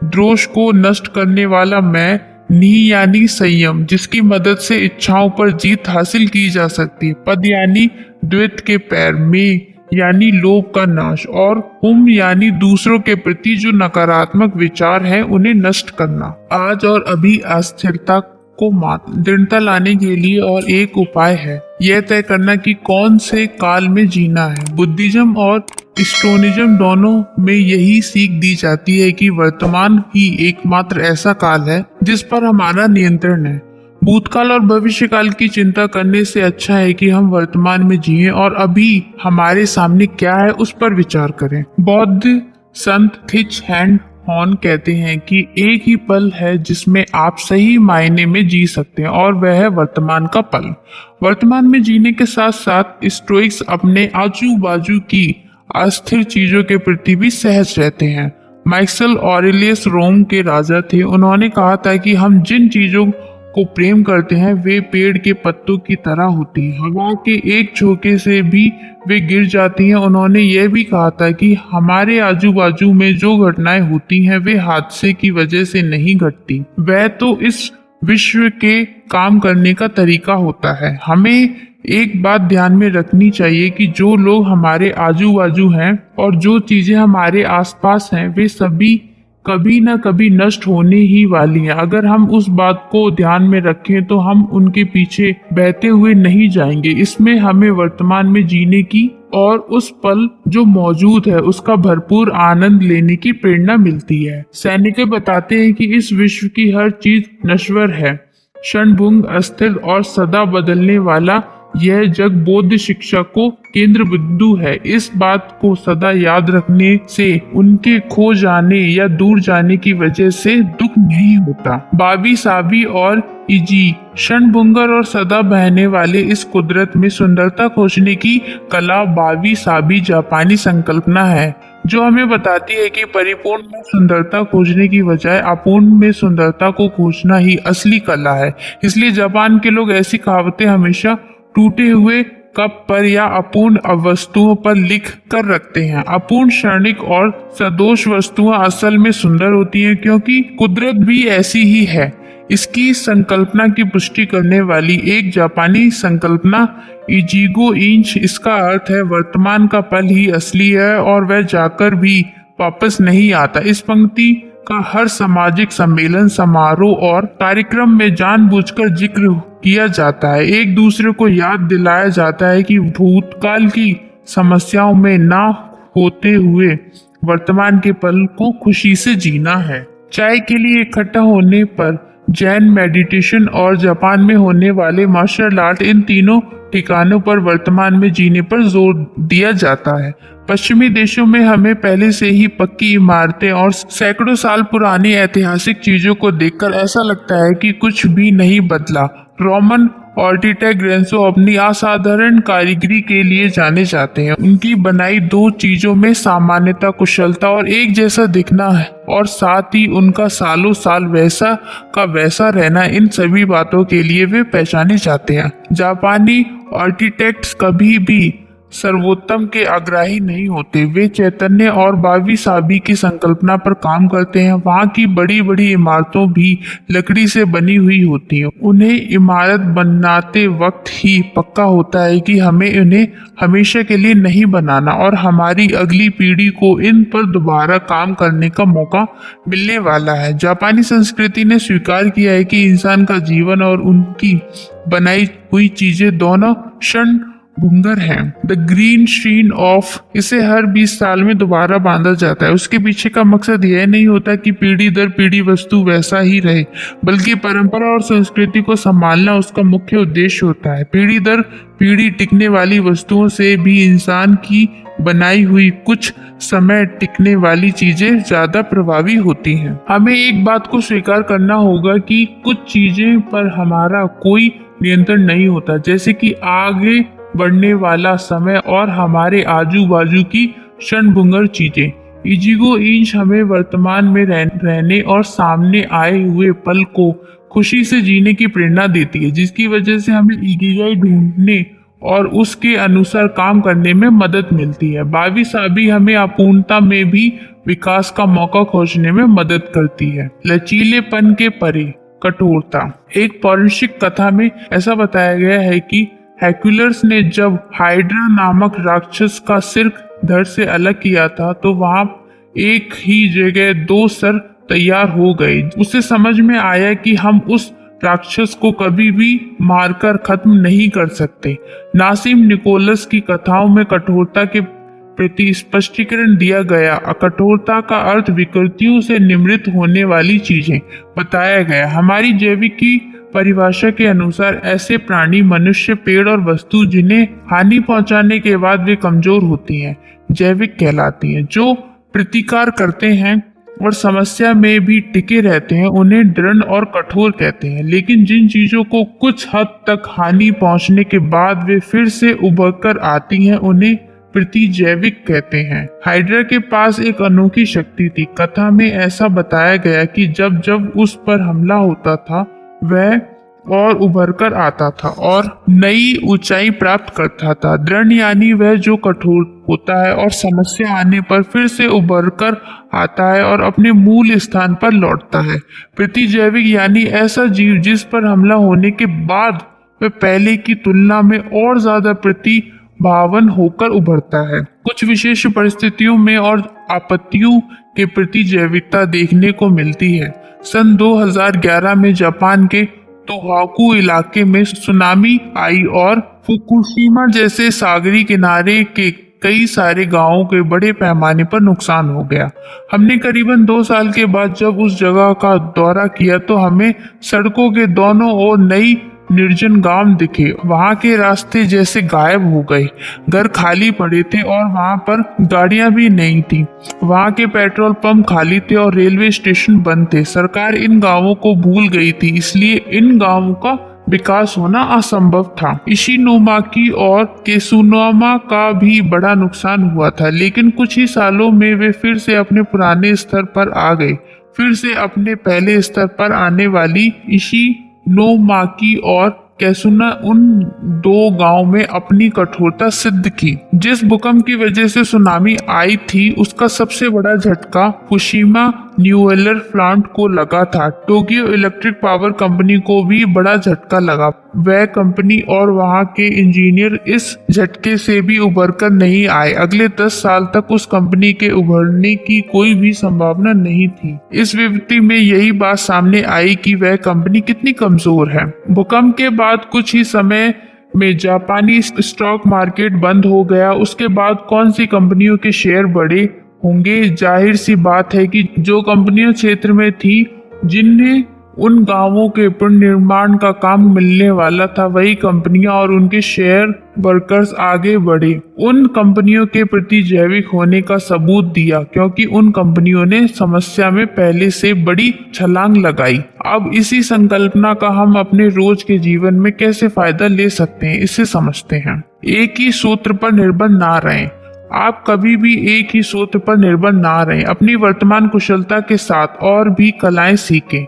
Speaker 1: द्रोष को नष्ट करने वाला मैं, नी यानी संयम जिसकी मदद से इच्छाओं पर जीत हासिल की जा सकती है, पद यानी द्वैत के पैर, में यानी लोभ का नाश, और हुम यानी दूसरों के प्रति जो नकारात्मक विचार है उन्हें नष्ट करना। आज और अभी अस्थिरता को दृढ़ता लाने के लिए और एक उपाय है, यह तय करना कि कौन से काल में जीना है। बुद्धिज्म और स्टोनिज्म दोनों में यही सीख दी जाती है कि वर्तमान ही एकमात्र ऐसा काल है जिस पर हमारा नियंत्रण है। भूतकाल और भविष्य काल की चिंता करने से अच्छा है कि हम वर्तमान में जिएं और अभी हमारे सामने क्या है उस पर विचार करें। बौद्ध संत थिच हैंड हॉन कहते हैं कि एक ही पल है जिसमें आप सही मायने में जी सकते हैं और वह है वर्तमान का पल। वर्तमान में जीने के साथ साथ स्टोइक्स अपने आजू बाजू की अस्थिर चीजों के प्रति भी सहज रहते हैं। मार्कस ऑरेलियस रोम के राजा थे। उन्होंने कहा था कि हम जिन चीजों को प्रेम करते हैं वे पेड़ के पत्तों की तरह होती है, हवा के एक झोंके से भी वे गिर जाती हैं। उन्होंने यह भी कहा था कि हमारे आजू बाजू में जो घटनाएं होती हैं वे हादसे की वजह से नहीं घटती, वह तो इस विश्व के काम करने का तरीका होता है। हमें एक बात ध्यान में रखनी चाहिए कि जो लोग हमारे आजू बाजू हैं और जो चीजें हमारे आसपास हैं वे सभी कभी न कभी नष्ट होने ही वाली हैं। अगर हम उस बात को ध्यान में रखें तो हम उनके पीछे बहते हुए नहीं जाएंगे। इसमें हमें वर्तमान में जीने की और उस पल जो मौजूद है उसका भरपूर आनंद लेने की प्रेरणा मिलती है। सैनिक बताते हैं कि इस विश्व की हर चीज नश्वर है, क्षणभंग, अस्थिर और सदा बदलने वाला यह जग बौद्ध शिक्षा को केंद्र बिंदु है। इस बात को सदा याद रखने से उनके खो जाने या दूर जाने की वजह से दुख नहीं होता। बाबी साबी और इजी क्षणभंगुर और सदा बहने वाले इस कुदरत में सुंदरता खोजने की कला बाबी साबी जापानी संकल्पना है जो हमें बताती है कि परिपूर्ण में सुंदरता खोजने की बजाय अपूर्ण में सुंदरता को खोजना ही असली कला है। इसलिए जापान के लोग ऐसी कहावतें हमेशा टूटे हुए कप पर या अपूर्ण वस्तुओं पर लिख कर रखते हैं। अपूर्ण, क्षणिक और सदोष वस्तुएं असल में सुंदर होती हैं क्योंकि कुदरत भी ऐसी ही है। इसकी संकल्पना की पुष्टि करने वाली एक जापानी संकल्पना इजिगो इंच, इसका अर्थ है वर्तमान का पल ही असली है और वह जाकर भी वापस नहीं आता। इस पंक्ति का हर सामाजिक सम्मेलन, समारोह और कार्यक्रम में जानबूझकर जिक्र किया जाता है। एक दूसरे को याद दिलाया जाता है कि भूतकाल की समस्याओं में ना होते हुए वर्तमान के पल को खुशी से जीना है। चाय के लिए इकट्ठा होने पर जैन मेडिटेशन और जापान में होने वाले मार्शल आर्ट, इन तीनों ठिकानों पर वर्तमान में जीने पर जोर दिया जाता है। पश्चिमी देशों में हमें पहले से ही पक्की इमारतें और सैकड़ों साल पुरानी ऐतिहासिक चीजों को देखकर ऐसा लगता है कि कुछ भी नहीं बदला। रोमन आर्किटेक्ट ग्रेंसो अपनी असाधारण कारीगरी के लिए जाने जाते हैं। उनकी बनाई दो चीजों में सामान्यता, कुशलता और एक जैसा दिखना है और साथ ही उनका सालों साल वैसा का वैसा रहना, इन सभी बातों के लिए वे पहचाने जाते हैं। जापानी आर्किटेक्ट्स कभी भी सर्वोत्तम के आग्राही नहीं होते। वे चैतन्य और वावी साबी की संकल्पना पर काम करते हैं। वहाँ की बड़ी बड़ी इमारतों भी लकड़ी से बनी हुई होती हैं। उन्हें इमारत बनाते वक्त ही पक्का होता है कि हमें उन्हें हमेशा के लिए नहीं बनाना और हमारी अगली पीढ़ी को इन पर दोबारा काम करने का मौका मिलने वाला है। जापानी संस्कृति ने स्वीकार किया है कि इंसान का जीवन और उनकी बनाई हुई चीजें दोनों क्षण भंगुर हैं। द ग्रीन शीन ऑफ इसे हर 20 साल में दोबारा बांधा जाता है। उसके पीछे का मकसद यह नहीं होता कि पीढ़ी दर पीढ़ी वस्तु वैसा ही रहे, बल्कि परंपरा और संस्कृति को संभालना उसका मुख्य उद्देश्य होता है। पीढ़ी दर पीढ़ी टिकने वाली वस्तुओं से भी इंसान की बनाई हुई कुछ समय टिकने वाली चीजें ज्यादा प्रभावी होती हैं। हमें एक बात को स्वीकार करना होगा कि कुछ चीजें पर हमारा कोई नियंत्रण नहीं होता, जैसे कि आगे बढ़ने वाला समय और हमारे आजू बाजू की क्षणभंगुर चीजें। इजिगो इंच हमें वर्तमान में रहने और सामने आए हुए पल को खुशी से जीने की प्रेरणा देती है, जिसकी वजह से हमें इकिगाई ढूंढने और उसके अनुसार काम करने में मदद मिलती है। वावी साबी हमें अपूर्णता में भी विकास का मौका खोजने में मदद करती है। लचीलेपन के परे कठोरता। एक पौराणिक कथा में ऐसा बताया गया है कि हेरक्युलस ने जब हाइड्रा नामक राक्षस का सिर धड़ से अलग किया था तो वहां एक ही जगह 2 सर तैयार हो गए। उसे समझ में आया कि हम उस राक्षस को कभी भी मारकर खत्म नहीं कर सकते। नासिम निकोलस की कथाओं में कठोरता के प्रति स्पष्टीकरण दिया गया। कठोरता का अर्थ विकृतियों से निमृत होने वाली चीजें बताया गया। हमारी जैविक की परिभाषा के अनुसार ऐसे प्राणी मनुष्य, पेड़ और वस्तु जिन्हें हानि पहुंचाने के बाद वे कमजोर होती हैं, जैविक कहलाती हैं। जो प्रतिकार करते हैं और समस्या में भी टिके रहते हैं उन्हें दृढ़ और कठोर कहते हैं। लेकिन जिन चीजों को कुछ हद तक हानि पहुंचने के बाद वे फिर से उभर कर आती हैं उन्हें प्रतिजैविक कहते हैं। हाइड्रा के पास एक अनोखी शक्ति थी। कथा में ऐसा बताया गया कि जब जब उस पर हमला होता था वह और उभर कर आता था और नई ऊंचाई प्राप्त करता था। दृढ़ यानी वह जो कठोर होता है और समस्या आने पर फिर से उभर कर आता है और अपने मूल स्थान पर लौटता है। प्रतिजैविक यानी ऐसा जीव जिस पर हमला होने के बाद वह पहले की तुलना में और ज्यादा प्रतिभावान होकर उभरता है। कुछ विशेष परिस्थितियों में और आपत्तियों के प्रति जैविकता देखने को मिलती है। सन 2011 में जापान के तोहोकू इलाके में सुनामी आई और फुकुशिमा जैसे सागरी किनारे के कई सारे गांवों के बड़े पैमाने पर नुकसान हो गया। हमने करीबन 2 साल के बाद जब उस जगह का दौरा किया तो हमें सड़कों के दोनों ओर नई निर्जन गांव दिखे। वहां के रास्ते जैसे गायब हो गए, घर खाली पड़े थे और वहां पर गाड़ियां भी नहीं थी। वहां के पेट्रोल पंप खाली थे और रेलवे स्टेशन बंद थे। सरकार इन गांवों को भूल गई थी, इसलिए इन गांवों का विकास होना असंभव था। इशिनोमाकी और केसुनोमा का भी बड़ा नुकसान हुआ था, लेकिन कुछ ही सालों में वे फिर से अपने पुराने स्तर पर आ गए। फिर से अपने पहले स्तर पर आने वाली इशिनोमाकी और कैसुना उन 2 गांव में अपनी कठोरता सिद्ध की। जिस भूकंप की वजह से सुनामी आई थी उसका सबसे बड़ा झटका फुकुशिमा न्यूक्लियर प्लांट को लगा था। टोक्यो इलेक्ट्रिक पावर कंपनी को भी बड़ा झटका लगा। वह कंपनी और वहां के इंजीनियर इस झटके से भी उभरकर नहीं आए। अगले 10 साल तक उस कंपनी के उभरने की कोई भी संभावना नहीं थी। इस विपत्ति में यही बात सामने आई कि वह कंपनी कितनी कमजोर है। भूकंप के बाद कुछ ही समय में जापानी स्टॉक मार्केट बंद हो गया। उसके बाद कौन सी कंपनियों के शेयर बढ़े होंगे? जाहिर सी बात है कि जो कंपनियां क्षेत्र में थी जिन्हें उन गांवों के पुनर्निर्माण का काम मिलने वाला था, वही कंपनियां और उनके शेयर वर्कर्स आगे बढ़े। उन कंपनियों के प्रति जैविक होने का सबूत दिया क्योंकि उन कंपनियों ने समस्या में पहले से बड़ी छलांग लगाई। अब इसी संकल्पना का हम अपने रोज के जीवन में कैसे फायदा ले सकते हैं, इसे समझते हैं। एक ही सूत्र पर निर्भर ना रहें। आप कभी भी एक ही सूत्र पर निर्भर ना रहें। अपनी वर्तमान कुशलता के साथ और भी कलाएं सीखें।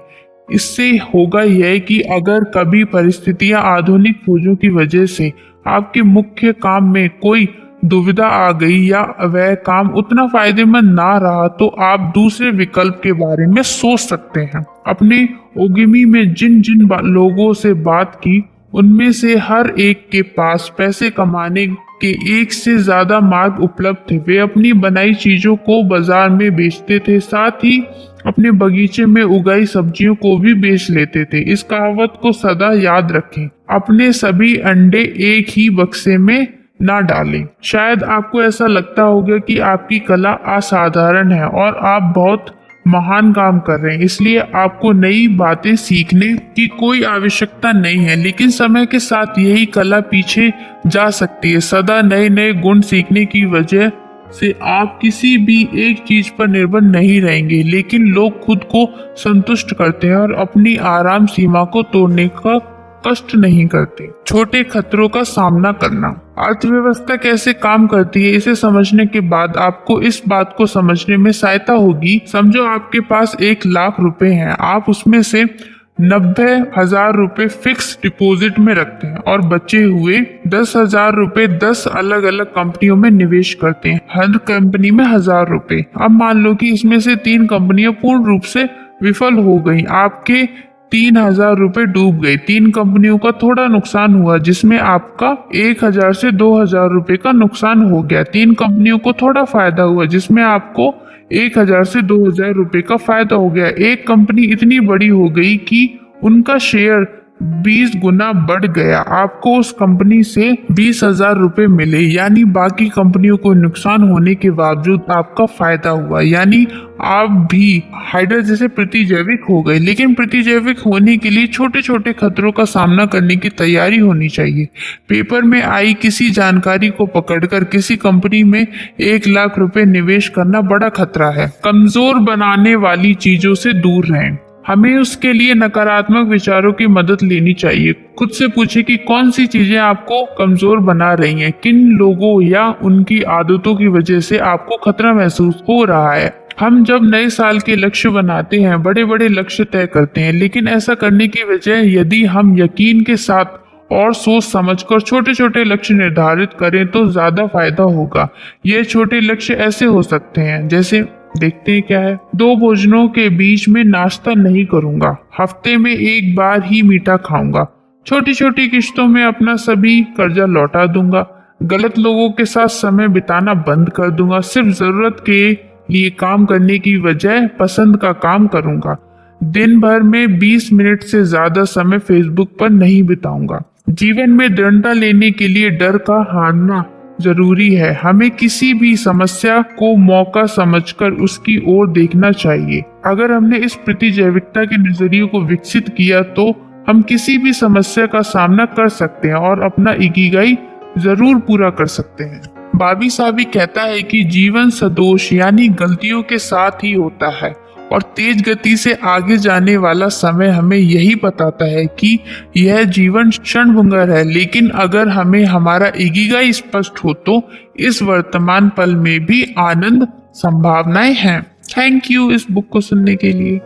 Speaker 1: इससे होगा यह कि अगर कभी परिस्थितियां आधुनिक खोजों की वजह से आपके मुख्य काम में कोई दुविधा आ गई या वह काम उतना फायदेमंद ना रहा तो आप दूसरे विकल्प के बारे में सोच सकते हैं। अपने ओगिमी में जिन जिन लोगों से बात की उनमें से हर एक के पास पैसे कमाने के एक से ज्यादा मार्ग उपलब्ध थे। वे अपनी बनाई चीजों को बाजार में बेचते थे, साथ ही अपने बगीचे में उगाई सब्जियों को भी बेच लेते थे। इस कहावत को सदा याद रखें, अपने सभी अंडे एक ही बक्से में ना डालें। शायद आपको ऐसा लगता होगा कि आपकी कला असाधारण है और आप बहुत महान काम कर रहे हैं, इसलिए आपको नई बातें सीखने की कोई आवश्यकता नहीं है। लेकिन समय के साथ यही कला पीछे जा सकती है। सदा नए नए गुण सीखने की वजह से आप किसी भी एक चीज पर निर्भर नहीं रहेंगे। लेकिन लोग खुद को संतुष्ट करते हैं और अपनी आराम सीमा को तोड़ने का कष्ट नहीं करते। छोटे खतरों का सामना करना। अर्थव्यवस्था कैसे काम करती है, इसे समझने के बाद आपको इस बात को समझने में सहायता होगी। समझो आपके पास 1,00,000 रुपए हैं, आप उसमें से 90,000 रुपए फिक्स डिपॉजिट में रखते हैं और बचे हुए 10,000 रुपए 10 अलग अलग कंपनियों में निवेश करते हैं, हर कंपनी में 1,000 रुपए। अब मान लो कि इसमें से 3 कंपनियां पूर्ण रूप से विफल हो गई, आपके 3,000 रुपए डूब गए। 3 कंपनियों का थोड़ा नुकसान हुआ जिसमें आपका 1,000 से 2,000 रुपए का नुकसान हो गया। 3 कंपनियों को थोड़ा फायदा हुआ जिसमें आपको 1,000 से 2,000 रुपए का फायदा हो गया। एक कंपनी इतनी बड़ी हो गई कि उनका शेयर 20 गुना बढ़ गया, आपको उस कंपनी से 20,000 रुपए मिले। यानी बाकी कंपनियों को नुकसान होने के बावजूद आपका फायदा हुआ, यानी आप भी हाइड्रा जैसे प्रतिजैविक हो गए। लेकिन प्रतिजैविक होने के लिए छोटे छोटे खतरों का सामना करने की तैयारी होनी चाहिए। पेपर में आई किसी जानकारी को पकड़कर किसी कंपनी में 1,00,000 रुपए निवेश करना बड़ा खतरा है। कमजोर बनाने वाली चीजों से दूर रहें। हमें उसके लिए नकारात्मक विचारों की मदद लेनी चाहिए। खुद से पूछे कि कौन सी चीजें आपको कमजोर बना रही हैं, किन लोगों या उनकी आदतों की वजह से आपको खतरा महसूस हो रहा है। हम जब नए साल के लक्ष्य बनाते हैं, बड़े बड़े लक्ष्य तय करते हैं, लेकिन ऐसा करने की वजह यदि हम यकीन के साथ और सोच समझकर छोटे छोटे लक्ष्य निर्धारित करें तो ज्यादा फायदा होगा। ये छोटे लक्ष्य ऐसे हो सकते हैं, जैसे देखते हैं क्या है। 2 भोजनों के बीच में नाश्ता नहीं करूंगा, हफ्ते में 1 बार ही मीठा खाऊंगा, छोटी छोटी किश्तों में अपना सभी कर्जा लौटा दूंगा, गलत लोगों के साथ समय बिताना बंद कर दूंगा, सिर्फ जरूरत के लिए काम करने की बजाय पसंद का काम करूंगा, दिन भर में 20 मिनट से ज्यादा समय फेसबुक पर नहीं बिताऊंगा। जीवन में दृढ़ता लेने के लिए डर का हारना जरूरी है। हमें किसी भी समस्या को मौका समझकर उसकी ओर देखना चाहिए। अगर हमने इस प्रतिजैविकता के नजरिए को विकसित किया तो हम किसी भी समस्या का सामना कर सकते हैं और अपना इकिगाई जरूर पूरा कर सकते हैं। बाबी साबी कहता है कि जीवन सदोष यानी गलतियों के साथ ही होता है और तेज गति से आगे जाने वाला समय हमें यही बताता है कि यह जीवन क्षणभंगुर है। लेकिन अगर हमें हमारा इकिगाई स्पष्ट हो तो इस वर्तमान पल में भी आनंद संभावनाएं हैं। थैंक यू इस बुक को सुनने के लिए।